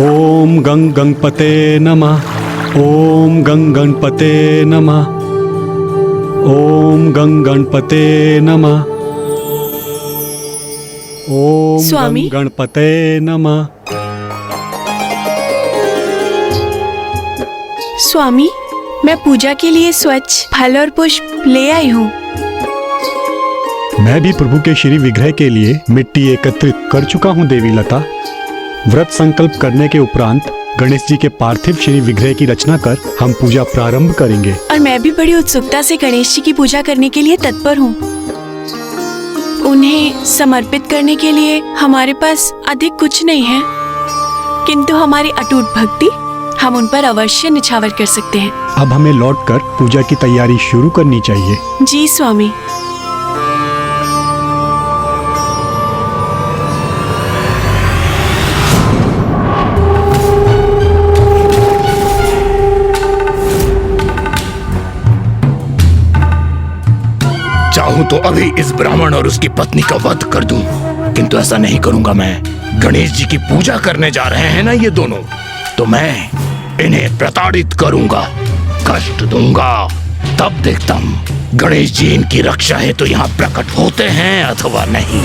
ओम गंग गणपते नमः। ओम गंग गणपते नमः। ओम गंग गणपते नमः। ओम स्वामी? गंग गणपते नमः। स्वामी, मैं पूजा के लिए स्वच्छ फल और पुष्प ले आई हूँ। मैं भी प्रभु के श्री विग्रह के लिए मिट्टी एकत्रित कर चुका हूँ देवी लता। व्रत संकल्प करने के उपरांत गणेश जी के पार्थिव श्री विग्रह की रचना कर हम पूजा प्रारंभ करेंगे। और मैं भी बड़ी उत्सुकता से गणेश जी की पूजा करने के लिए तत्पर हूँ। उन्हें समर्पित करने के लिए हमारे पास अधिक कुछ नहीं है, किंतु हमारी अटूट भक्ति हम उन पर अवश्य निछावर कर सकते हैं। अब हमें लौटकर पूजा की तैयारी शुरू करनी चाहिए। जी स्वामी। चाहूं तो अभी इस ब्राह्मण और उसकी पत्नी का वध कर दूं, किंतु ऐसा नहीं करूंगा। मैं गणेश जी की पूजा करने जा रहे हैं ना ये दोनों, तो मैं इन्हें प्रताड़ित करूंगा, कष्ट दूंगा। तब देखता हूं गणेश जी इनकी रक्षा है तो यहाँ प्रकट होते हैं अथवा नहीं।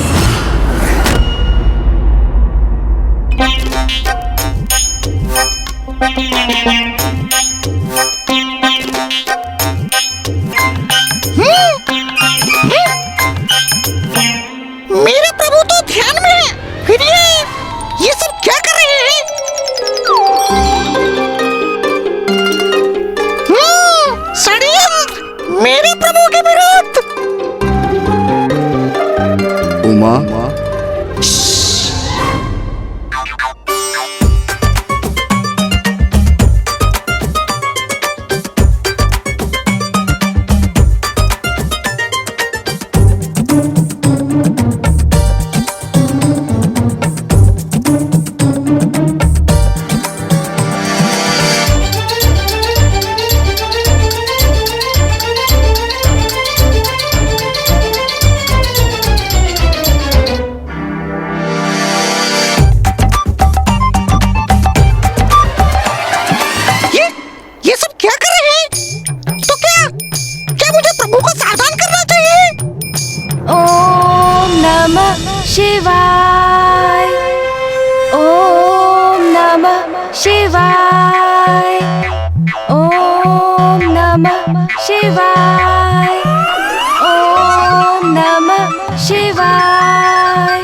मेरे प्रभु तो ध्यान में है, फिर ये सब क्या कर रहे हैं? षड्यंत्र मेरे प्रभु के विरुद्ध। उमा, ये सब क्या कर रहे हैं? तो क्या मुझे प्रभु को सावधान करना चाहिए? ओम नमः शिवाय, ओम नमः शिवाय, ओम नमः शिवाय, ओम नमः शिवाय,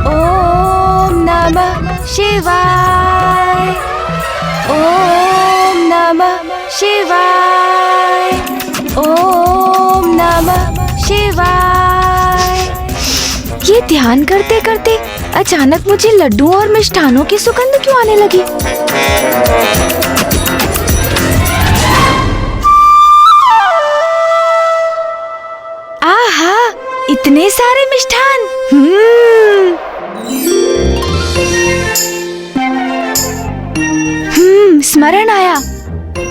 ओम नमः शिवाय, ओम नमः शिवाय, ओम नमः शिवाय। ये ध्यान करते करते अचानक मुझे लड्डुओं और मिष्ठानों की सुगंध क्यों आने लगी? आहा, इतने सारे मिष्ठान। स्मरण आया,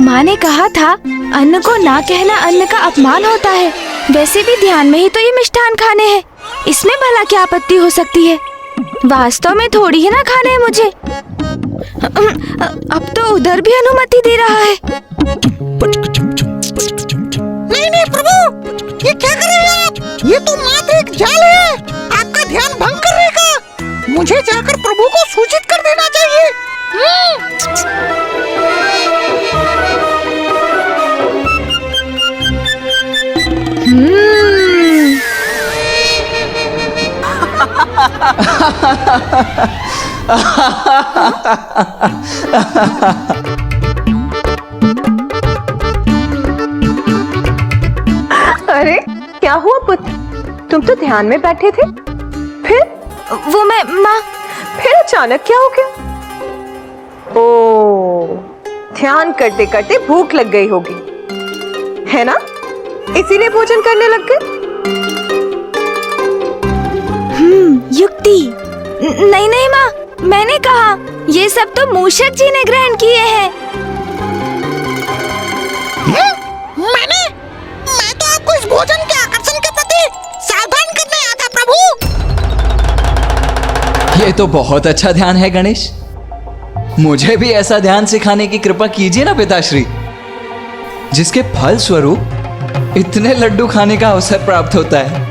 माँ ने कहा था अन्न को ना कहना अन्न का अपमान होता है। वैसे भी ध्यान में ही तो ये मिष्ठान खाने हैं, इसमें भला क्या आपत्ति हो सकती है? वास्तव में थोड़ी ही ना खाने हैं मुझे। अब तो उधर भी अनुमति दे रहा है। नहीं प्रभु, ये क्या कर रहे हैं आप? ये तो मात्र एक जाल है, आपका ध्यान भंग करने का। मुझे जाकर प्रभु को सूचित कर देना चाहिए। अरे क्या हुआ पुत्र, तुम तो ध्यान में बैठे थे, फिर? वो मैं माँ। फिर अचानक क्या हो गया? ओ, ध्यान करते करते भूख लग गई होगी, है ना? इसीलिए भोजन करने लग गए। युक्ति। नहीं नहीं माँ, मैंने कहा ये सब तो मूषक जी ने ग्रहण किए हैं। मैं तो आपको इस भोजन के आकर्षण के प्रति सावधान करने आया था प्रभु। ये तो बहुत अच्छा ध्यान है गणेश, मुझे भी ऐसा ध्यान सिखाने की कृपा कीजिए ना पिताश्री, जिसके फल स्वरूप इतने लड्डू खाने का अवसर प्राप्त होता है।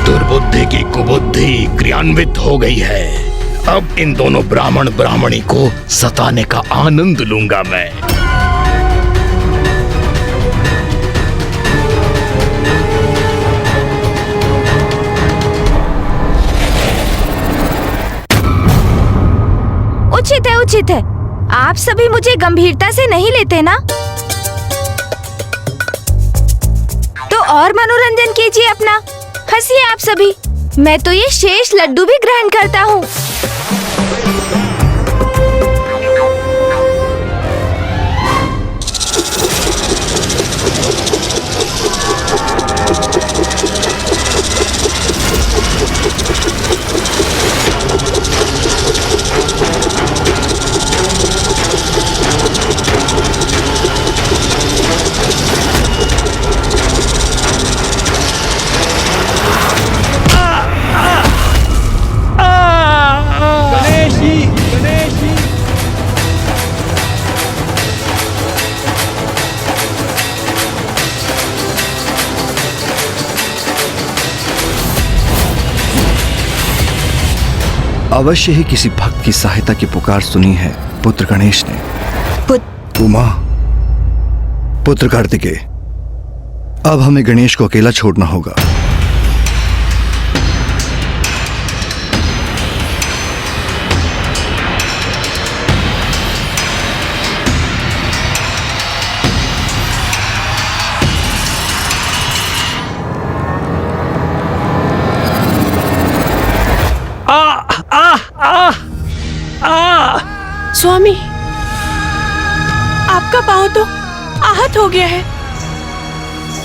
दुर्बुद्धि की कुबुद्धि क्रियान्वित हो गई है। अब इन दोनों ब्राह्मण ब्राह्मणी को सताने का आनंद लूंगा मैं। उचित है। आप सभी मुझे गंभीरता से नहीं लेते ना? तो और मनोरंजन कीजिए अपना, हंसिए आप सभी। मैं तो ये शेष लड्डू भी ग्रहण करता हूँ। अवश्य ही किसी भक्त की सहायता की पुकार सुनी है पुत्र गणेश ने। उमा, पुत्र कार्तिकेय, अब हमें गणेश को अकेला छोड़ना होगा। स्वामी, आपका पांव तो आहत हो गया है।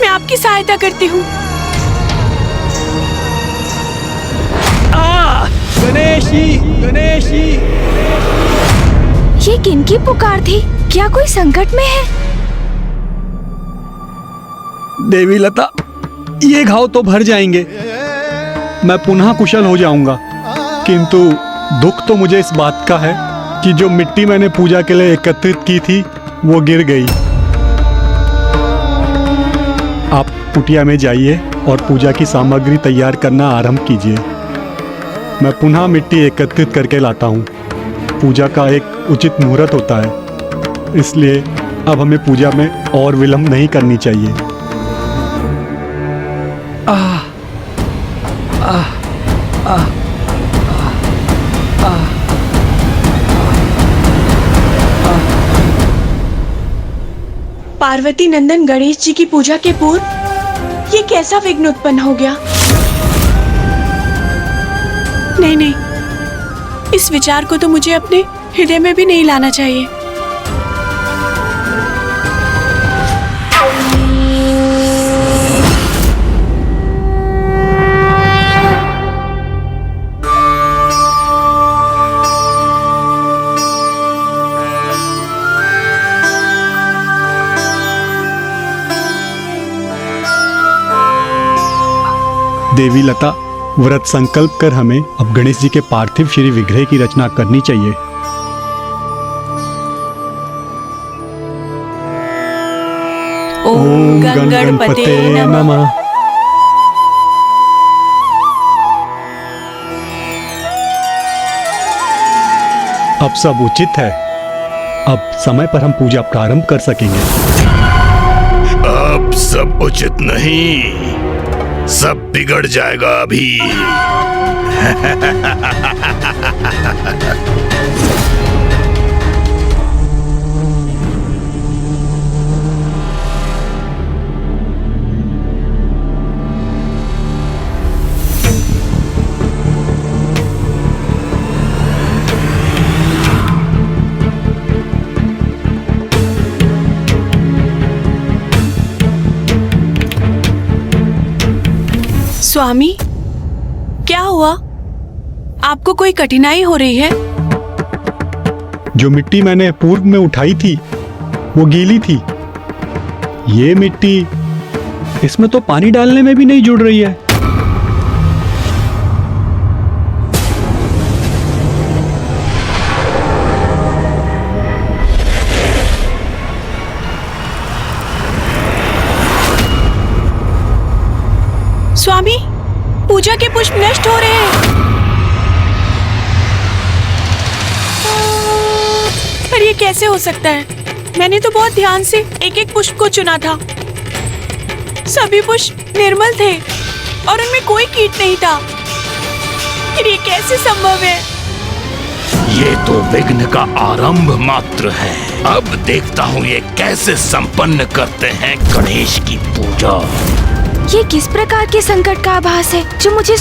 मैं आपकी सहायता करती हूँ। गणेशी, गणेशी। ये किनकी पुकार थी? क्या कोई संकट में है? देवी लता, ये घाव तो भर जाएंगे, मैं पुनः कुशल हो जाऊंगा। किंतु दुख तो मुझे इस बात का है कि जो मिट्टी मैंने पूजा के लिए एकत्रित की थी वो गिर गई। आप कुटिया में जाइए और पूजा की सामग्री तैयार करना आरंभ कीजिए। मैं पुनः मिट्टी एकत्रित करके लाता हूँ। पूजा का एक उचित मुहूर्त होता है, इसलिए अब हमें पूजा में और विलंब नहीं करनी चाहिए। पार्वती नंदन गणेश जी की पूजा के पूर्व ये कैसा विघ्न उत्पन्न हो गया? नहीं नहीं, इस विचार को तो मुझे अपने हृदय में भी नहीं लाना चाहिए। देवी लता, व्रत संकल्प कर हमें अब गणेश जी के पार्थिव श्री विग्रह की रचना करनी चाहिए। ओम गणपते नमः। अब सब उचित है। अब समय पर हम पूजा प्रारंभ कर सकेंगे। अब सब उचित नहीं, सब बिगड़ जाएगा अभी। स्वामी, क्या हुआ? आपको कोई कठिनाई हो रही है? जो मिट्टी मैंने पूर्व में उठाई थी वो गीली थी। ये मिट्टी, इसमें तो पानी डालने में भी नहीं जुड़ रही है। स्वामी, पूजा के पुष्प नष्ट हो रहे हैं। पर ये कैसे हो सकता है? मैंने तो बहुत ध्यान से एक एक पुष्प को चुना था। सभी पुष्प निर्मल थे और उनमें कोई कीट नहीं था। फिर ये कैसे संभव है? ये तो विघ्न का आरंभ मात्र है। अब देखता हूँ ये कैसे संपन्न करते हैं गणेश की पूजा। ये किस प्रकार के संकट का आभास है जो मुझे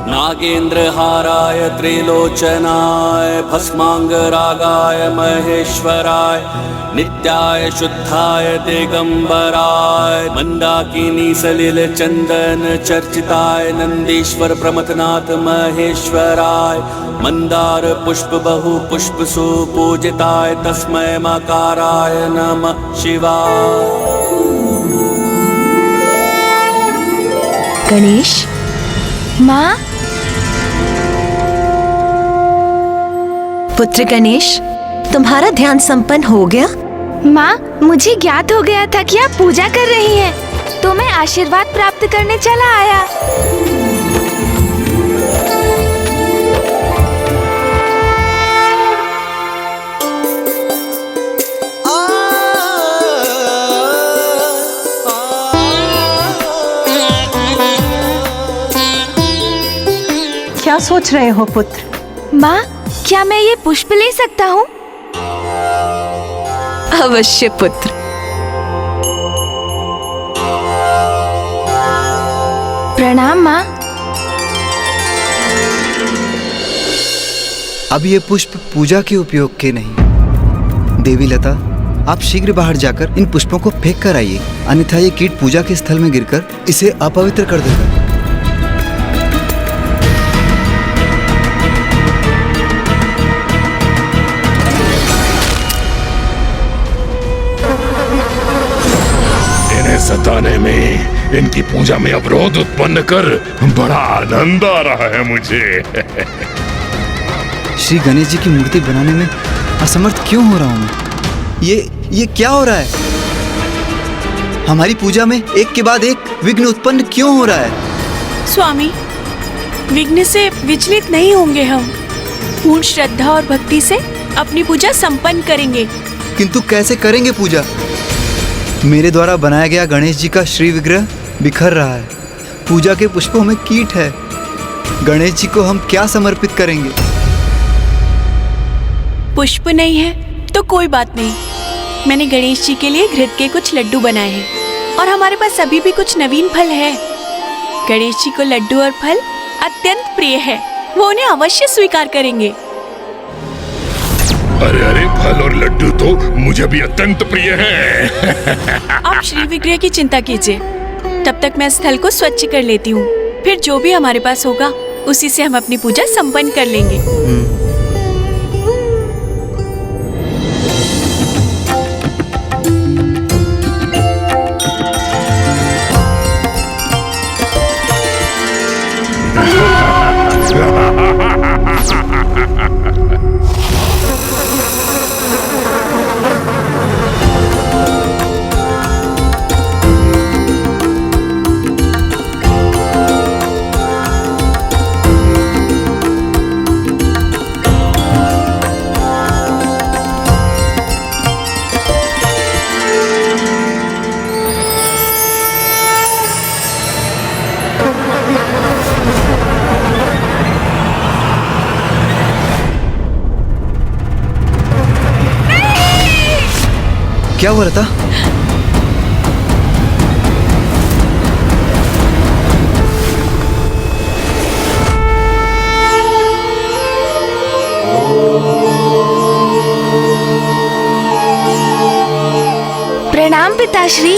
नागेंद्रहाराय त्रिलोचनाय भस्मांगरागाय महेश्वराय नित्याय शुद्धाय दिगंबराय मंदाकिनी सलिल चंदन चर्चिताय नंदीश्वर प्रमथनाथ महेश्वराय मंदार पुष्प बहु पुष्प सुपूजिताय तस्मै मकाराय नमः शिवाय। गणेश माँ। पुत्र गणेश, तुम्हारा ध्यान संपन्न हो गया? माँ, मुझे ज्ञात हो गया था कि आप पूजा कर रही हैं, तो मैं आशीर्वाद प्राप्त करने चला आया। क्या सोच रहे हो पुत्र? माँ, क्या मैं ये पुष्प ले सकता हूँ? अवश्य पुत्र। प्रणाम माँ। अब ये पुष्प पूजा के उपयोग के नहीं। देवी लता, आप शीघ्र बाहर जाकर इन पुष्पों को फेंक कर आइए, अन्यथा ये कीट पूजा के स्थल में गिरकर इसे अपवित्र कर देगा। सताने में, इनकी पूजा में अवरोध उत्पन्न कर बड़ा आनंद आ रहा है मुझे। श्री गणेश जी की मूर्ति बनाने में असमर्थ क्यों हो रहा हूँ मैं? ये क्या हो रहा है? हमारी पूजा में एक के बाद एक विघ्न उत्पन्न क्यों हो रहा है? स्वामी, विघ्न से विचलित नहीं होंगे हम। पूर्ण श्रद्धा और भक्ति से अपनी पूजा संपन्न करेंगे। किंतु कैसे करेंगे पूजा? मेरे द्वारा बनाया गया गणेश जी का श्री विग्रह बिखर रहा है। पूजा के पुष्पों में कीट है। गणेश जी को हम क्या समर्पित करेंगे? पुष्प नहीं है तो कोई बात नहीं। मैंने गणेश जी के लिए घृत के कुछ लड्डू बनाए हैं और हमारे पास अभी भी कुछ नवीन फल है। गणेश जी को लड्डू और फल अत्यंत प्रिय है, वो उन्हें अवश्य स्वीकार करेंगे। अरे अरे, फल और लड्डू तो मुझे भी अत्यंत प्रिय हैं। आप श्री विग्रह की चिंता कीजिए, तब तक मैं स्थल को स्वच्छ कर लेती हूँ। फिर जो भी हमारे पास होगा उसी से हम अपनी पूजा संपन्न कर लेंगे। क्या हुआ लता? प्रणाम पिताश्री।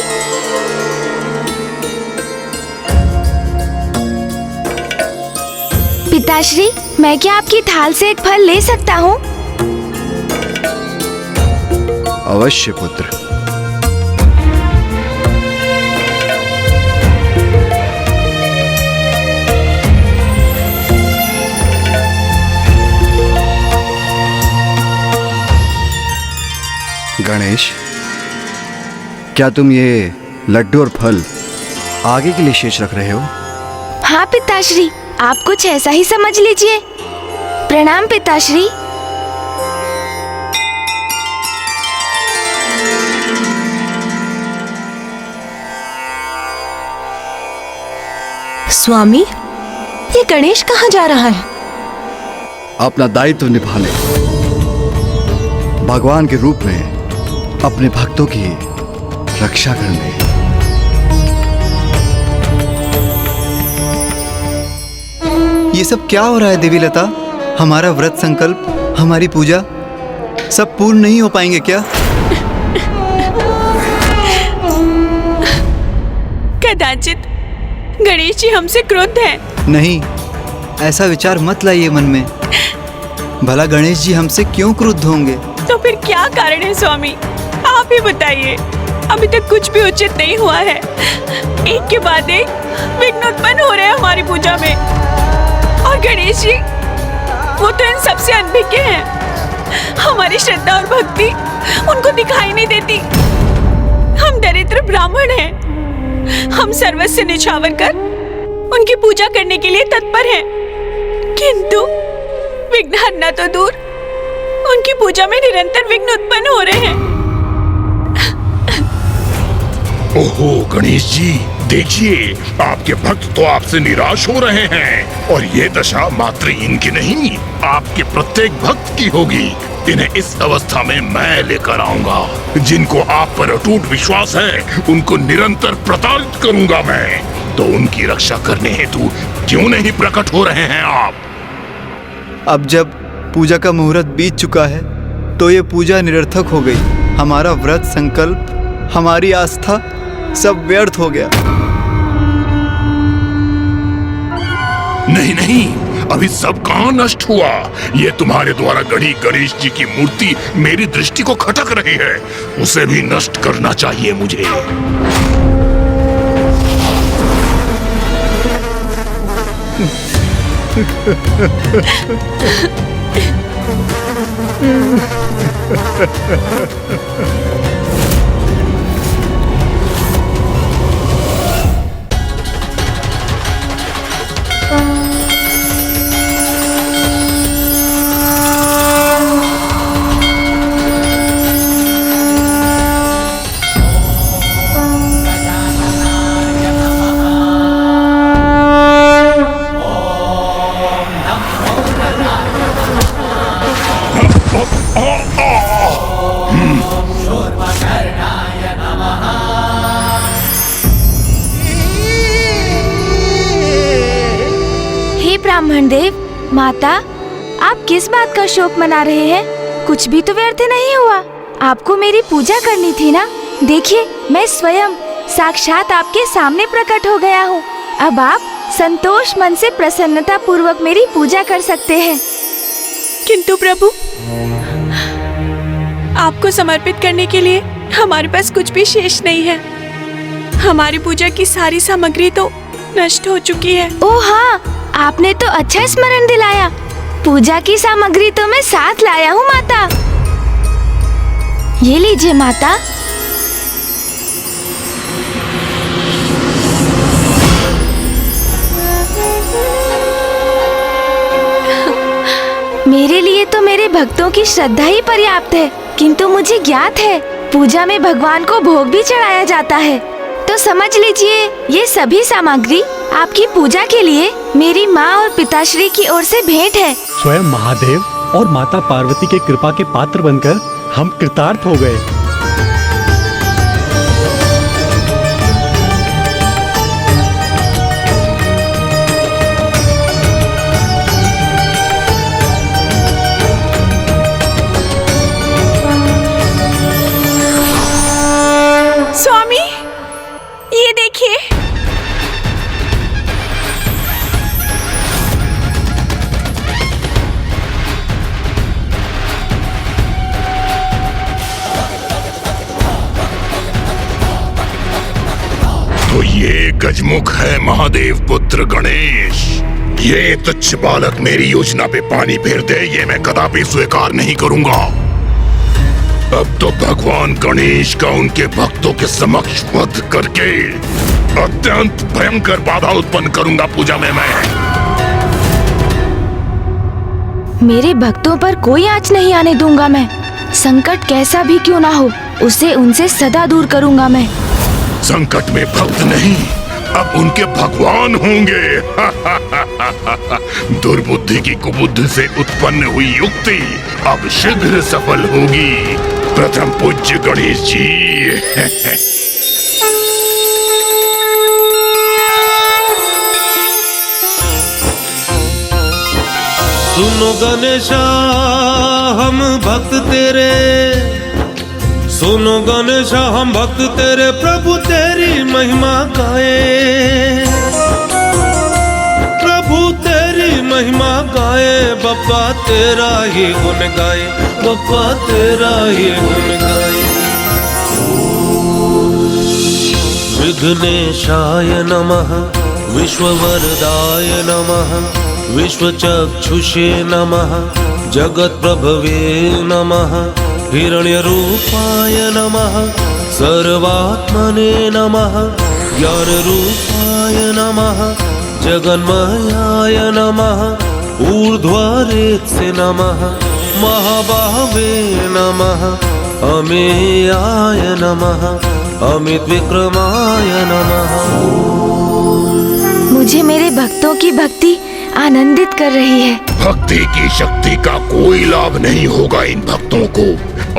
पिताश्री, मैं क्या आपकी थाल से एक फल ले सकता हूँ? अवश्य पुत्र। गणेश, क्या तुम ये लड्डू और फल आगे के लिए शेष रख रहे हो? हाँ पिताश्री, आप कुछ ऐसा ही समझ लीजिए। प्रणाम पिताश्री। स्वामी, ये गणेश कहाँ जा रहा है? अपना दायित्व निभाने, भगवान के रूप में अपने भक्तों की रक्षा करने। ये सब क्या हो रहा है देवी लता? हमारा व्रत संकल्प, हमारी पूजा सब पूर्ण नहीं हो पाएंगे क्या? कदाचित गणेश जी हमसे क्रुद्ध हैं। नहीं, ऐसा विचार मत लाइए मन में। भला गणेश जी हमसे क्यों क्रुद्ध होंगे? तो फिर क्या कारण है स्वामी, आप ही बताइए। अभी तक कुछ भी उचित नहीं हुआ है, एक के बाद एक विघ्न उत्पन्न हो रहे हैं हमारी पूजा में। और गणेश जी, वो तो इन सबसे अनभिज्ञ हैं। हमारी श्रद्धा और भक्ति उनको दिखाई नहीं देती। हम दरिद्र ब्राह्मण हैं, हम सर्वस्व निछावर कर उनकी पूजा करने के लिए तत्पर हैं, किंतु विघ्न हरना तो दूर, उनकी पूजा में निरंतर विघ्न उत्पन्न हो रहे हैं। ओहो गणेश जी, देखिए आपके भक्त तो आपसे निराश हो रहे हैं, और ये दशा मात्र इनकी नहीं, आपके प्रत्येक भक्त की होगी। इन्हें इस अवस्था में मैं लेकर आऊंगा। जिनको आप पर अटूट विश्वास है, उनको निरंतर प्रताड़ित करूंगा मैं। तो उनकी रक्षा करने हेतु क्यों नहीं प्रकट हो रहे हैं आप? अब जब पूजा का मुहूर्त बीत चुका है, तो ये पूजा निरर्थक हो गई। हमारा व्रत संकल्प, हमारी आस्था सब व्यर्थ हो गया। नहीं नहीं, अभी सब कहाँ नष्ट हुआ? ये तुम्हारे द्वारा गढ़ी गणेश जी की मूर्ति मेरी दृष्टि को खटक रही है। उसे भी नष्ट करना चाहिए मुझे। ब्राह्मण देव, माता, आप किस बात का शोक मना रहे हैं? कुछ भी तो व्यर्थ नहीं हुआ। आपको मेरी पूजा करनी थी ना। देखिए, मैं स्वयं साक्षात आपके सामने प्रकट हो गया हूँ। अब आप संतोष मन से प्रसन्नता पूर्वक मेरी पूजा कर सकते हैं। किंतु प्रभु, आपको समर्पित करने के लिए हमारे पास कुछ भी शेष नहीं है। हमारी पूजा की सारी सामग्री तो नष्ट हो चुकी है। ओह हाँ, आपने तो अच्छा स्मरण दिलाया। पूजा की सामग्री तो मैं साथ लाया हूँ माता। ये लीजिए माता। मेरे लिए तो मेरे भक्तों की श्रद्धा ही पर्याप्त है, किंतु मुझे ज्ञात है पूजा में भगवान को भोग भी चढ़ाया जाता है। तो समझ लीजिए, ये सभी सामग्री आपकी पूजा के लिए मेरी माँ और पिताश्री की ओर से भेंट है। स्वयं महादेव और माता पार्वती के कृपा के पात्र बनकर हम कृतार्थ हो गए। स्वामी, ये देखिए। तो ये गजमुख है महादेव पुत्र गणेश। ये तुच्छ बालक मेरी योजना पे पानी फेर दे, ये मैं कदापि स्वीकार नहीं करूंगा। अब तो भगवान गणेश का उनके भक्तों के समक्ष वध करके अत्यंत भयंकर बाधा उत्पन्न करूंगा पूजा में मैं। मेरे भक्तों पर कोई आँच नहीं आने दूंगा मैं। संकट कैसा भी क्यों ना हो, उसे उनसे सदा दूर करूंगा मैं। संकट में भक्त नहीं, अब उनके भगवान होंगे। दुर्बुद्धि की कुबुद्धि से उत्पन्न हुई युक्ति अब शीघ्र सफल होगी। प्रथम पूज्य गणेश जी। सुनो गणेशा हम भक्त तेरे, सुनो गणेशा हम भक्त तेरे, प्रभु तेरी महिमा गाए, प्रभु तेरी महिमा गाए, बप्पा तेरा ही गुण गाए, बप्पा तेरा ही गुण गाए। विघ्नेशाय नमः, विश्ववरदाय नमः, विश्वचक्षुषे नमः, जगत्प्रभवे नमः, हिरण्यरूपाय नमः, सर्वात्मने नमः, ज्ञानरूपाय नमः, जगन्मयाय नमः, ऊर्ध्वरेत्से नमः, महाबाहवे नमः, अमेयाय नमः, अमित विक्रमाय नमः। मुझे मेरे भक्तों की भक्ति आनंदित कर रही है। भक्ति की शक्ति का कोई लाभ नहीं होगा इन भक्तों को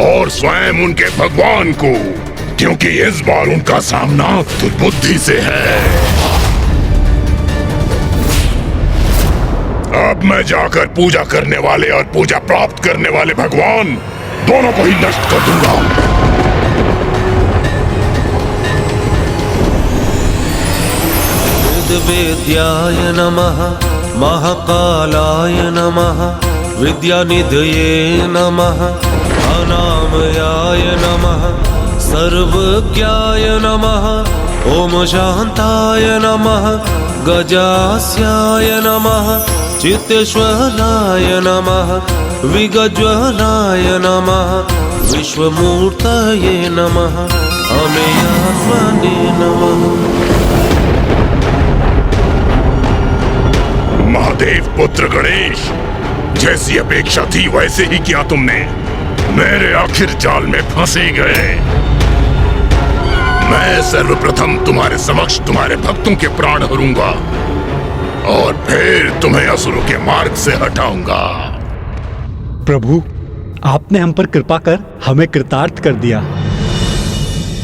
और स्वयं उनके भगवान को, क्योंकि इस बार उनका सामना दुर्बुद्धि से है। अब मैं जाकर पूजा करने वाले और पूजा प्राप्त करने वाले भगवान दोनों को ही नष्ट कर दूंगा। वेद्याय नमः, महाकालाय नमः, विद्यानिधये नमः, अनामयाय नमः, सर्वज्ञाय नमः, ओम शान्ताय नमः, गजास्याय नमः, चित्तेश्वराय नमः, विगज्वलाय नमः, विश्वमूर्तये नमः, अमेयात्मने नमः। महादेव पुत्र गणेश, जैसी अपेक्षा थी वैसे ही किया तुमने। मेरे आखिर जाल में फंसे गए। मैं सर्वप्रथम तुम्हारे समक्ष तुम्हारे भक्तों के प्राण हरूंगा और फिर तुम्हें असुरों के मार्ग से हटाऊंगा। प्रभु, आपने हम पर कृपा कर हमें कृतार्थ कर दिया।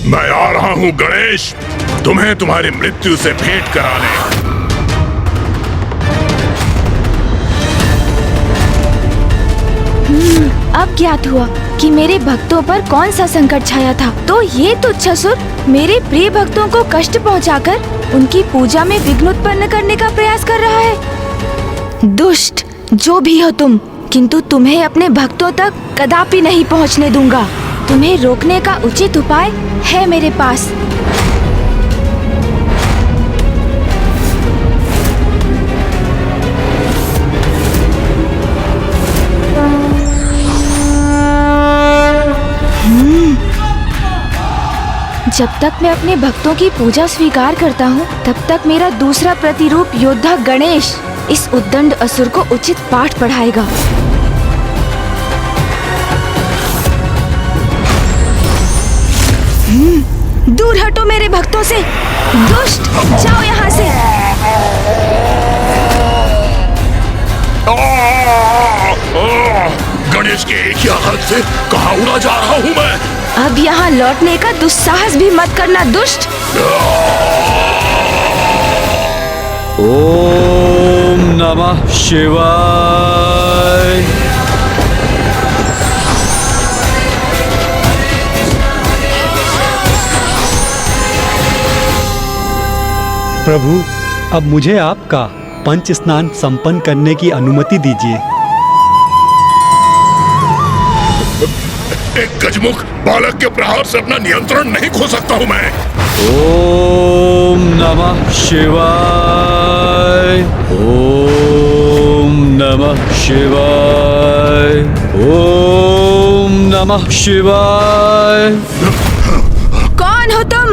मैं आ रहा हूँ गणेश, तुम्हें तुम्हारी मृत्यु से भेंट कराने। अब ज्ञात हुआ कि मेरे भक्तों पर कौन सा संकट छाया था। तो ये तुच्छासुर मेरे प्रिय भक्तों को कष्ट पहुंचाकर उनकी पूजा में विघ्न उत्पन्न करने का प्रयास कर रहा है। दुष्ट जो भी हो तुम, किंतु तुम्हें अपने भक्तों तक कदापि नहीं पहुंचने दूंगा। तुम्हें रोकने का उचित उपाय है मेरे पास। जब तक मैं अपने भक्तों की पूजा स्वीकार करता हूँ, तब तक मेरा दूसरा प्रतिरूप योद्धा गणेश इस उद्दंड असुर को उचित पाठ पढ़ाएगा। दूर हटो मेरे भक्तों से, दुष्ट, जाओ यहाँ से। गणेश के एक ही हाथ से कहाँ उड़ा जा रहा हूँ मैं। अब यहाँ लौटने का दुस्साहस भी मत करना दुष्ट। ओम नमः शिवाय। प्रभु, अब मुझे आपका पंच स्नान संपन्न करने की अनुमति दीजिए। एक गजमुख बालक के प्रहार से अपना नियंत्रण नहीं खो सकता हूँ मैं। ओम नमः शिवाय। ओम नमः शिवाय। ओम नमः शिवाय। कौन हो तुम?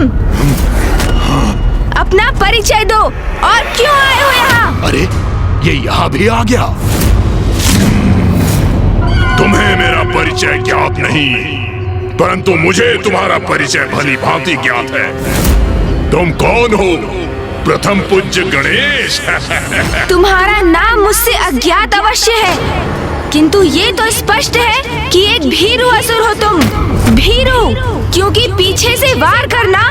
अपना परिचय दो और क्यों आए हो यहाँ? अरे, ये यहाँ भी आ गया। तुम्हें मेरा परिचय ज्ञात नहीं, परंतु मुझे तुम्हारा परिचय भली भांति ज्ञात है। तुम कौन हो प्रथम पूज्य गणेश। तुम्हारा नाम मुझसे अज्ञात अवश्य है, किंतु ये तो स्पष्ट है कि एक भीरू असुर हो तुम। भीरू, क्योंकि पीछे से वार करना,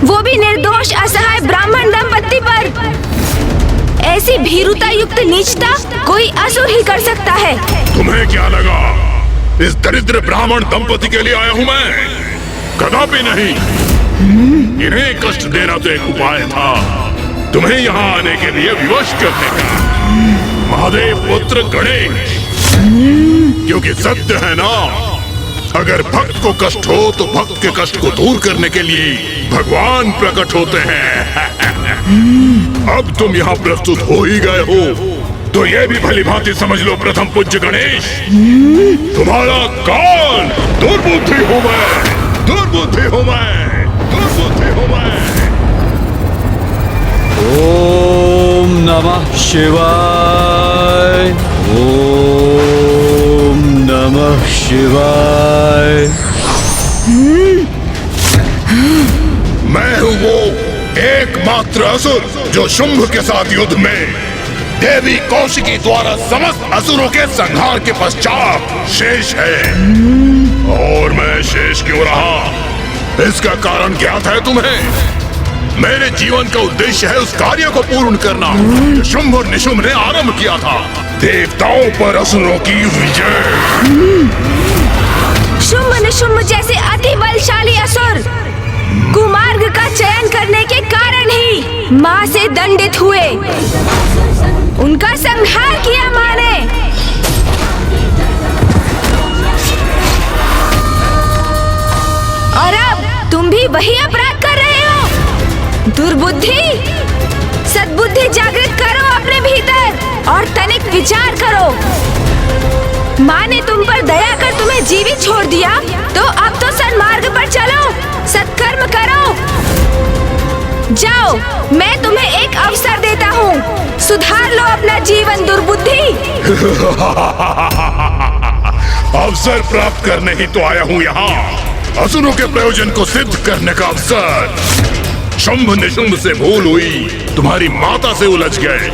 वो भी निर्दोष असहाय ब्राह्मण दंपत्ति पर। ऐसी भीरुता युक्त नीचता कोई असुर ही कर सकता है। तुम्हें क्या लगा इस दरिद्र ब्राह्मण दंपति के लिए आया हूँ मैं? कदापि नहीं। इन्हें कष्ट देना तो एक उपाय था, तुम्हें यहाँ आने के लिए विवश करने का। महादेव पुत्र गणेश, क्योंकि सत्य है ना, अगर भक्त को कष्ट हो तो भक्त के कष्ट को दूर करने के लिए भगवान प्रकट होते हैं। अब तुम यहाँ प्रस्तुत हो ही गए हो, तो ये भी भली भांति समझ लो प्रथम पूज्य गणेश, तुम्हारा काल दुर्बुद्धि हूँ मैं, दुर्बुद्धि हूँ मैं, दुर्बुद्धि हूँ मैं। ओम नमः शिवाय, ओम नमः शिवाय। मैं हूँ वो एकमात्र असुर जो शुंभ के साथ युद्ध में देवी कौशिकी द्वारा समस्त असुरों के संहार के पश्चात शेष है। और मैं शेष क्यों रहा, इसका कारण ज्ञात है तुम्हें। मेरे जीवन का उद्देश्य है उस कार्य को पूर्ण करना जो शुंभ और निशुंभ ने आरंभ किया था, देवताओं पर असुरों की विजय। शुंभ निशुंभ जैसे अति बलशाली असुर कुमार्ग का चयन करने के कारण ही माँ से दंडित हुए, उनका संहार किया माँ ने। और अब तुम भी वही अपराध कर रहे हो। दुर्बुद्धि, सद्बुद्धि जागृत करो अपने भीतर और तनिक विचार करो। माँ ने तुम पर दया कर तुम्हें जीवित छोड़ दिया, तो अब तो सन्मार्ग पर चलो, सत्कर्म करो। जाओ, मैं तुम्हें एक अवसर देता हूँ, सुधार लो अपना जीवन दुर्बुद्धि। अवसर प्राप्त करने ही तो आया हूँ यहाँ, असुरों के प्रयोजन को सिद्ध करने का अवसर। शुंभ निशुंभ से भूल हुई, तुम्हारी माता से उलझ गए,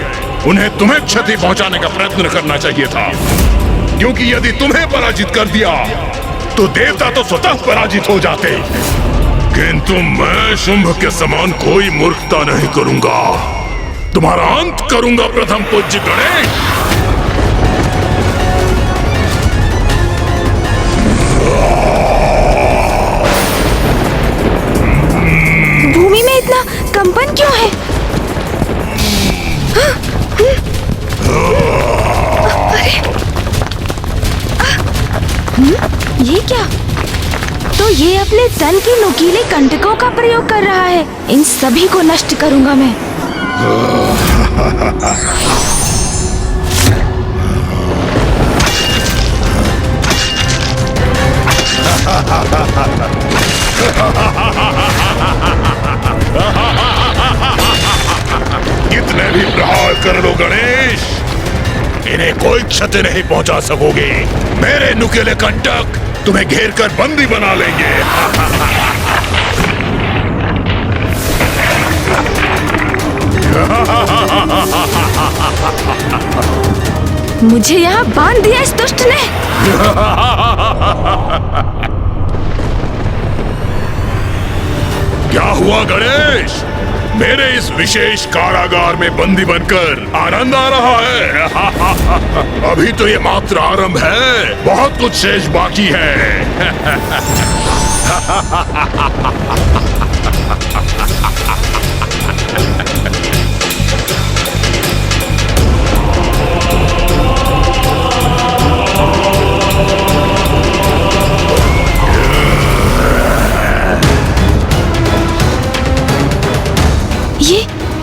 उन्हें तुम्हें क्षति पहुँचाने का प्रयत्न करना चाहिए था, क्योंकि यदि तुम्हें पराजित कर दिया तो देवता तो स्वतः पराजित हो जाते। किंतु मैं शुंभ के समान कोई मूर्खता नहीं करूंगा, तुम्हारा अंत करूंगा प्रथम पूज्य गणेश। भूमि में इतना कंपन क्यों है? ये क्या? तो ये अपने तन के नुकीले कंटकों का प्रयोग कर रहा है। इन सभी को नष्ट करूंगा मैं। कितने भी प्रहार कर लो गणेश, इन्हें कोई क्षति नहीं पहुंचा सकोगे। मेरे नुकीले कंटक तुम्हें घेर कर बंदी बना लेंगे। मुझे यहाँ बांध दिया इस दुष्ट ने। क्या हुआ गणेश, मेरे इस विशेष कारागार में बंदी बनकर आनंद आ रहा है? अभी तो ये मात्र आरंभ है, बहुत कुछ शेष बाकी है।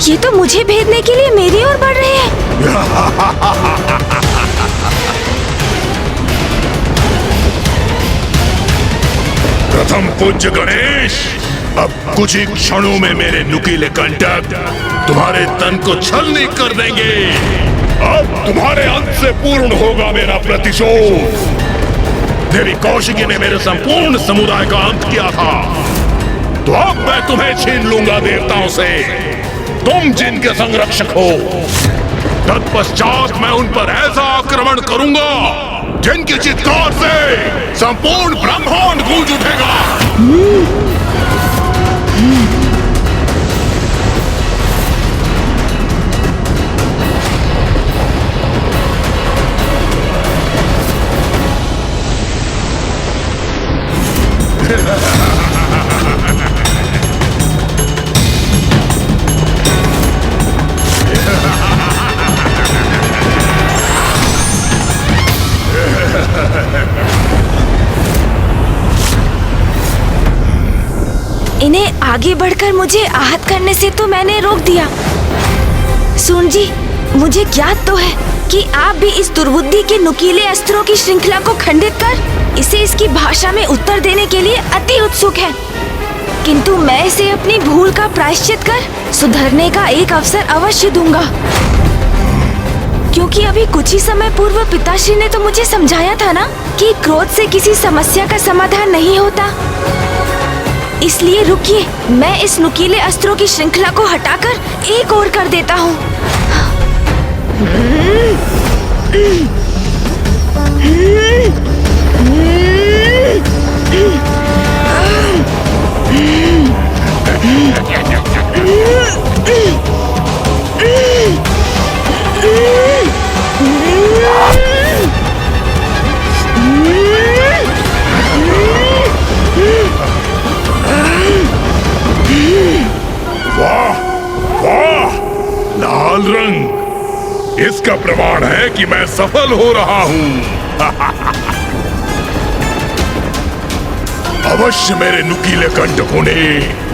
ये तो मुझे भेदने के लिए मेरी ओर बढ़ रहे हैं। प्रथम पूज्य गणेश, अब कुछ ही क्षणों में मेरे नुकीले कंटक तुम्हारे तन को छलनी कर देंगे। अब तुम्हारे अंत से पूर्ण होगा मेरा प्रतिशोध। देवी कौशिकी ने मेरे संपूर्ण समुदाय का अंत किया था, तो अब मैं तुम्हें छीन लूंगा देवताओं से। तुम जिनके संरक्षक हो। तत्पश्चात मैं उन पर ऐसा आक्रमण करूंगा जिनकी चित्कार से संपूर्ण ब्रह्मांड गूंज उठेगा। इन्हें आगे बढ़कर मुझे आहत करने से तो मैंने रोक दिया। सून जी, मुझे ज्ञात तो है कि आप भी इस दुर्बुद्धि के नुकीले अस्त्रों की श्रृंखला को खंडित कर इसे इसकी भाषा में उत्तर देने के लिए अति उत्सुक हैं। किंतु मैं इसे अपनी भूल का प्रायश्चित कर सुधरने का एक अवसर अवश्य दूंगा, क्योंकि अभी कुछ ही समय पूर्व पिताश्री ने तो मुझे समझाया था ना कि क्रोध से किसी समस्या का समाधान नहीं होता। इसलिए रुकिए, मैं इस नुकीले अस्त्रों की श्रृंखला को हटाकर एक ओर कर देता हूँ। वाह वाह, लाल रंग इसका प्रमाण है कि मैं सफल हो रहा हूं। अवश्य मेरे नुकीले कंटकों ने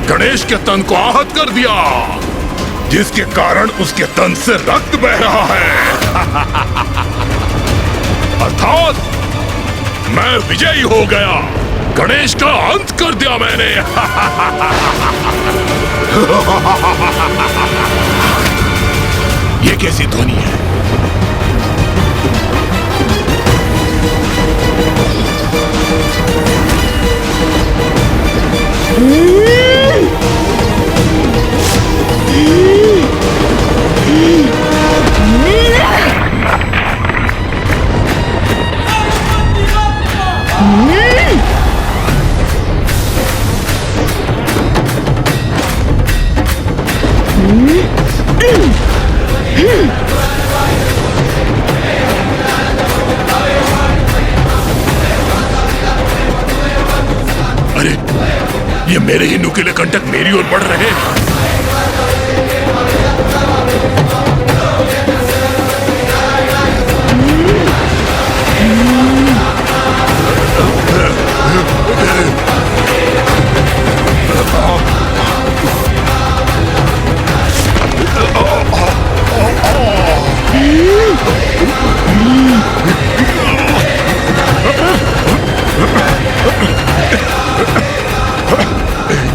गणेश के तन को आहत कर दिया, जिसके कारण उसके तन से रक्त बह रहा है। अर्थात मैं विजयी हो गया, गणेश का अंत कर दिया मैंने। ये कैसी ध्वनि है? अरे, ये मेरे ही नुकीले कंटक मेरी ओर बढ़ रहे हैं।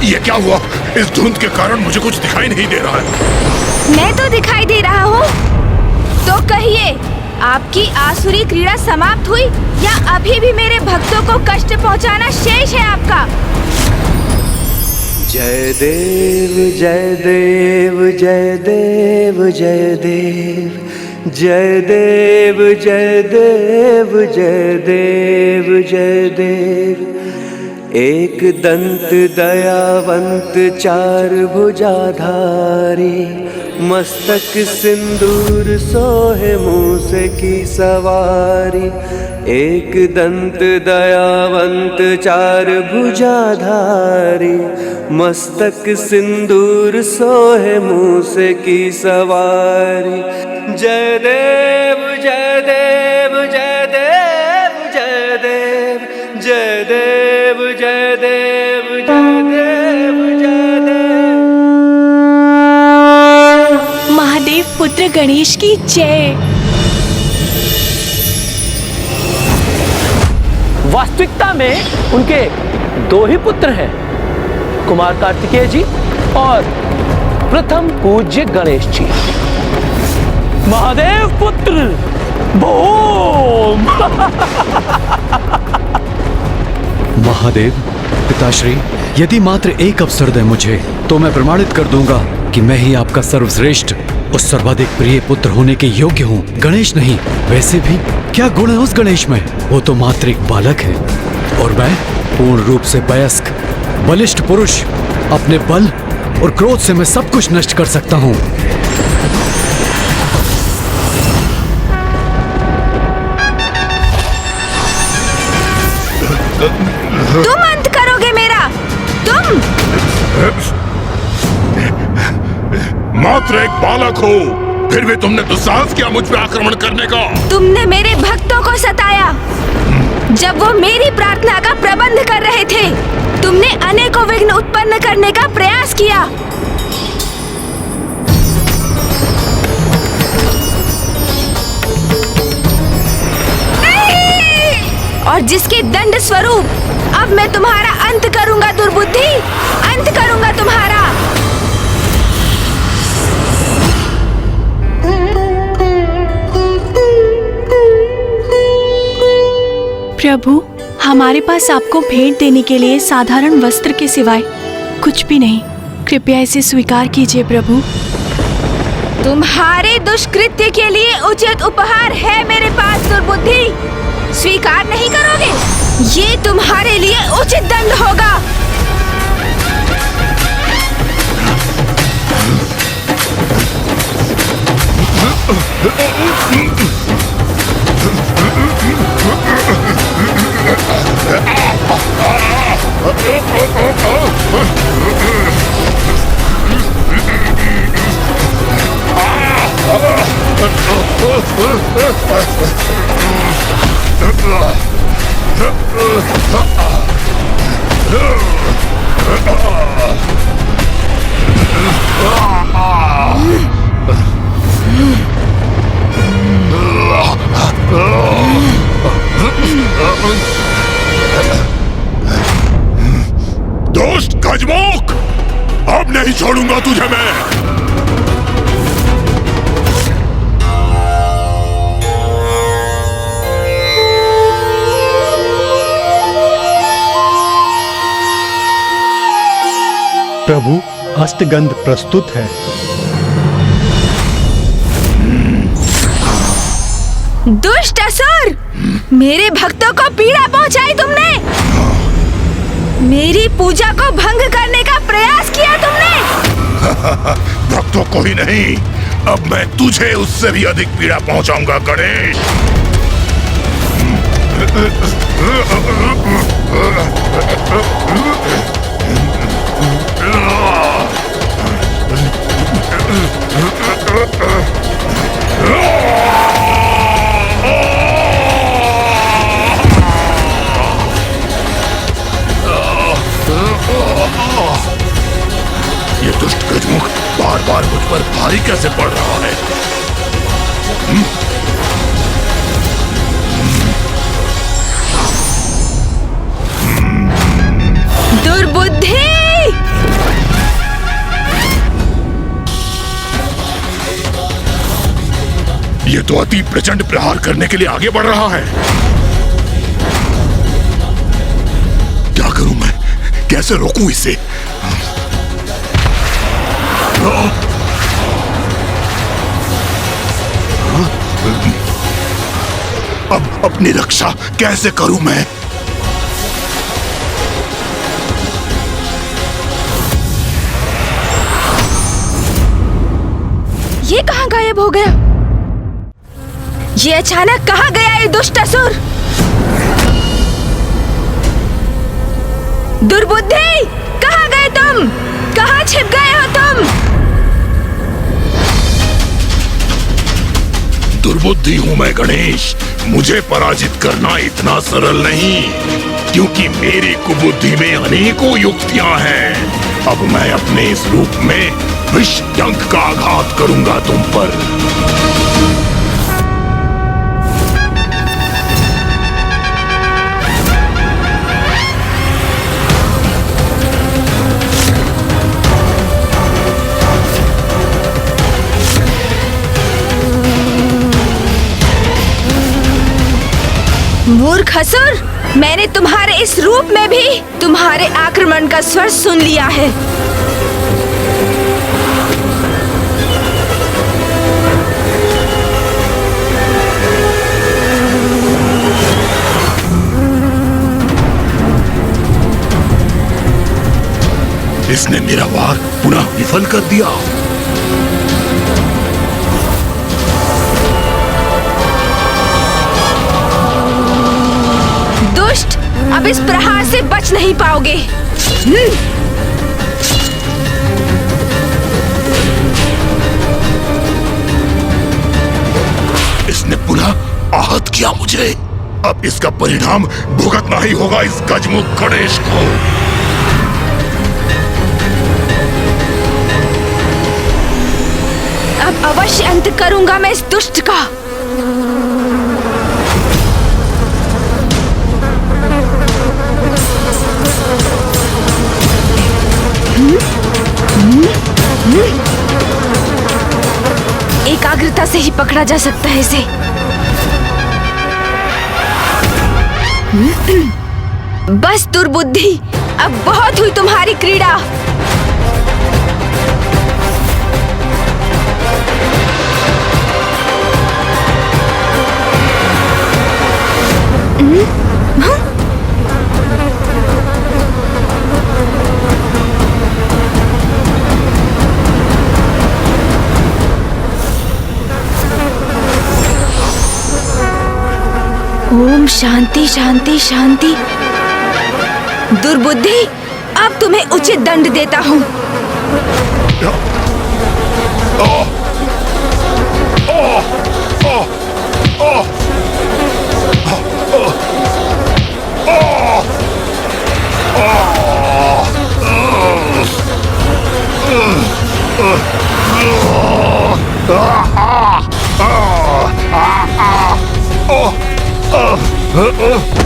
ये क्या हुआ? इस धुंध के कारण मुझे कुछ दिखाई नहीं दे रहा है। मैं तो दिखाई दे रहा हूँ। तो कहिए, आपकी आसुरी क्रीड़ा समाप्त हुई या अभी भी मेरे भक्तों को कष्ट पहुँचाना शेष है आपका? जय देव जय देव जय देव जय देव जय देव जय देव जय देव जय देव। एक दंत दयावंत चार भुजाधारी, मस्तक सिंदूर सोहे मूस की सवारी। एक दंत दयावंत चार भुजाधारी, मस्तक सिंदूर सोहे मूस की सवारी। जय देव जय देव जय देव जय देव जय देव जय देव जय देव जय देव। महादेव पुत्र गणेश की जय। वास्तविकता में उनके दो ही पुत्र हैं, कुमार कार्तिकेय जी और प्रथम पूज्य गणेश जी। महादेव पुत्र भूम। महादेव पिताश्री, यदि मात्र एक अवसर दे मुझे तो मैं प्रमाणित कर दूंगा कि मैं ही आपका सर्वश्रेष्ठ और सर्वाधिक प्रिय पुत्र होने के योग्य हूँ, गणेश नहीं। वैसे भी क्या गुण है उस गणेश में? वो तो मात्र एक बालक है और मैं पूर्ण रूप से वयस्क बलिष्ठ पुरुष। अपने बल और क्रोध से मैं सब कुछ नष्ट कर सकता हूँ। तुम अंत करोगे मेरा, तुम मात्र एक बालक हो, फिर भी तुमने दुस्साहस किया मुझ पे आक्रमण करने का। तुमने मेरे भक्तों को सताया जब वो मेरी प्रार्थना का प्रबंध कर रहे थे। तुमने अनेकों विघ्न उत्पन्न करने का प्रयास किया। और जिसके दंड स्वरूप अब मैं तुम्हारा अंत करूंगा दुर्बुद्धि, अंत करूंगा तुम्हारा। प्रभु, हमारे पास आपको भेंट देने के लिए साधारण वस्त्र के सिवाय कुछ भी नहीं। कृपया इसे स्वीकार कीजिए प्रभु। तुम्हारे दुष्कृत्य के लिए उचित उपहार है मेरे पास दुर्बुद्धि। स्वीकार नहीं करोगे? ये तुम्हारे लिए उचित दंड होगा। दोस्त गजमुख, अब नहीं छोड़ूंगा तुझे मैं। प्रभु, अष्टगंध प्रस्तुत है। दुष्ट असुर, मेरे भक्तों को पीड़ा पहुंचाई तुमने। मेरी पूजा को भंग करने का प्रयास किया तुमने। भक्तों को ही नहीं, अब मैं तुझे उससे भी अधिक पीड़ा पहुंचाऊंगा गणेश। ये दुष्ट गजमुख बार बार मुझ पर भारी कैसे पड़ रहा है? दुर्बुद्धि! ये तो अति प्रचंड प्रहार करने के लिए आगे बढ़ रहा है। क्या करूं मैं? कैसे रोकूं इसे? अब अपनी रक्षा कैसे करूं मैं? ये कहाँ गायब हो गया? ये अचानक कहाँ गया ये दुष्ट असुर? दुर्बुद्धि, कहाँ गए तुम? कहाँ छिप गए हो तुम? दुर्बुद्धि हूं मैं गणेश। मुझे पराजित करना इतना सरल नहीं, क्योंकि मेरी कुबुद्धि में अनेकों युक्तियां हैं। अब मैं अपने इस रूप में विष डंक का आघात करूंगा तुम पर। मूर्ख असुर, मैंने तुम्हारे इस रूप में भी तुम्हारे आक्रमण का स्वर सुन लिया है। इसने मेरा वार पुनः विफल कर दिया। दुष्ट, अब इस प्रहार से बच नहीं पाओगे। इसने पुनः आहत किया मुझे। अब इसका परिणाम भुगतना ही होगा इस गजमुख गणेश को। अब अवश्य अंत करूंगा मैं इस दुष्ट का। एकाग्रता से ही पकड़ा जा सकता है इसे। बस दुर्बुद्धि, अब बहुत हुई तुम्हारी क्रीड़ा। ओम शांति शांति शांति। दुर्बुद्धि, अब तुम्हें उचित दंड देता हूँ।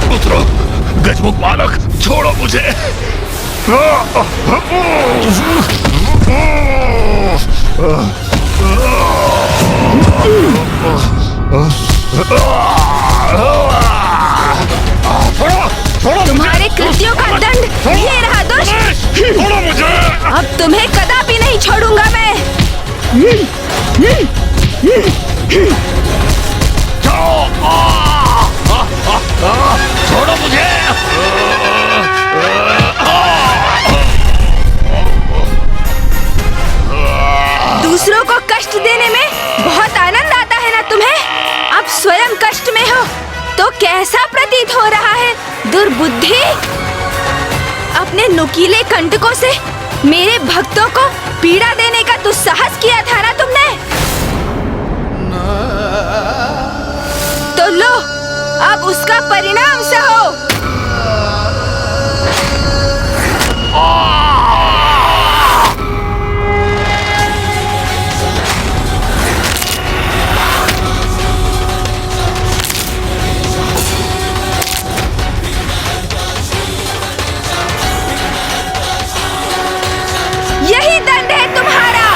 उतरो गजमुख बालक, छोड़ो मुझे। तुम्हारे कृत्यों का दंड ये रहा दुष्ट। छोड़ो मुझे। अब तुम्हें कदापि नहीं छोड़ूंगा मैं। छोड़ो मुझे। दूसरों को कष्ट देने में बहुत आनंद आता है ना तुम्हें? अब स्वयं कष्ट में हो तो कैसा प्रतीत हो रहा है दुर्बुद्धि? अपने नुकीले कंटकों से मेरे भक्तों को पीड़ा देने का दुस्साहस किया था ना तुमने? तो लो, अब उसका परिणाम सहो। यही दंड है तुम्हारा।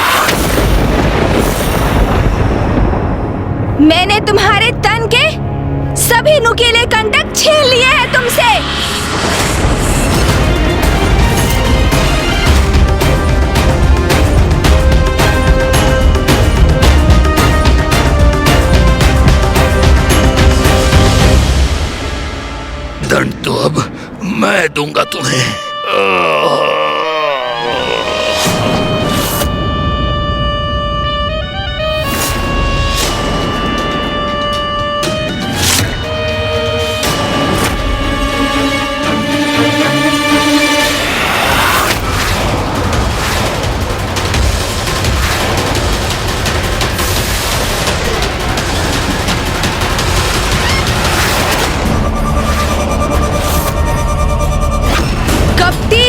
मैंने तुम्हारे तन के सभी नुकीले कंटक छीन लिए हैं तुमसे। दंड तो अब मैं दूंगा तुम्हें।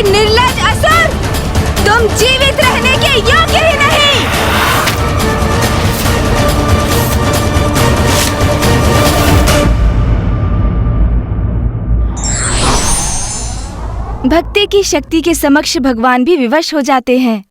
निर्लज असुर, तुम जीवित रहने के योग्य ही नहीं। भक्ति की शक्ति के समक्ष भगवान भी विवश हो जाते हैं।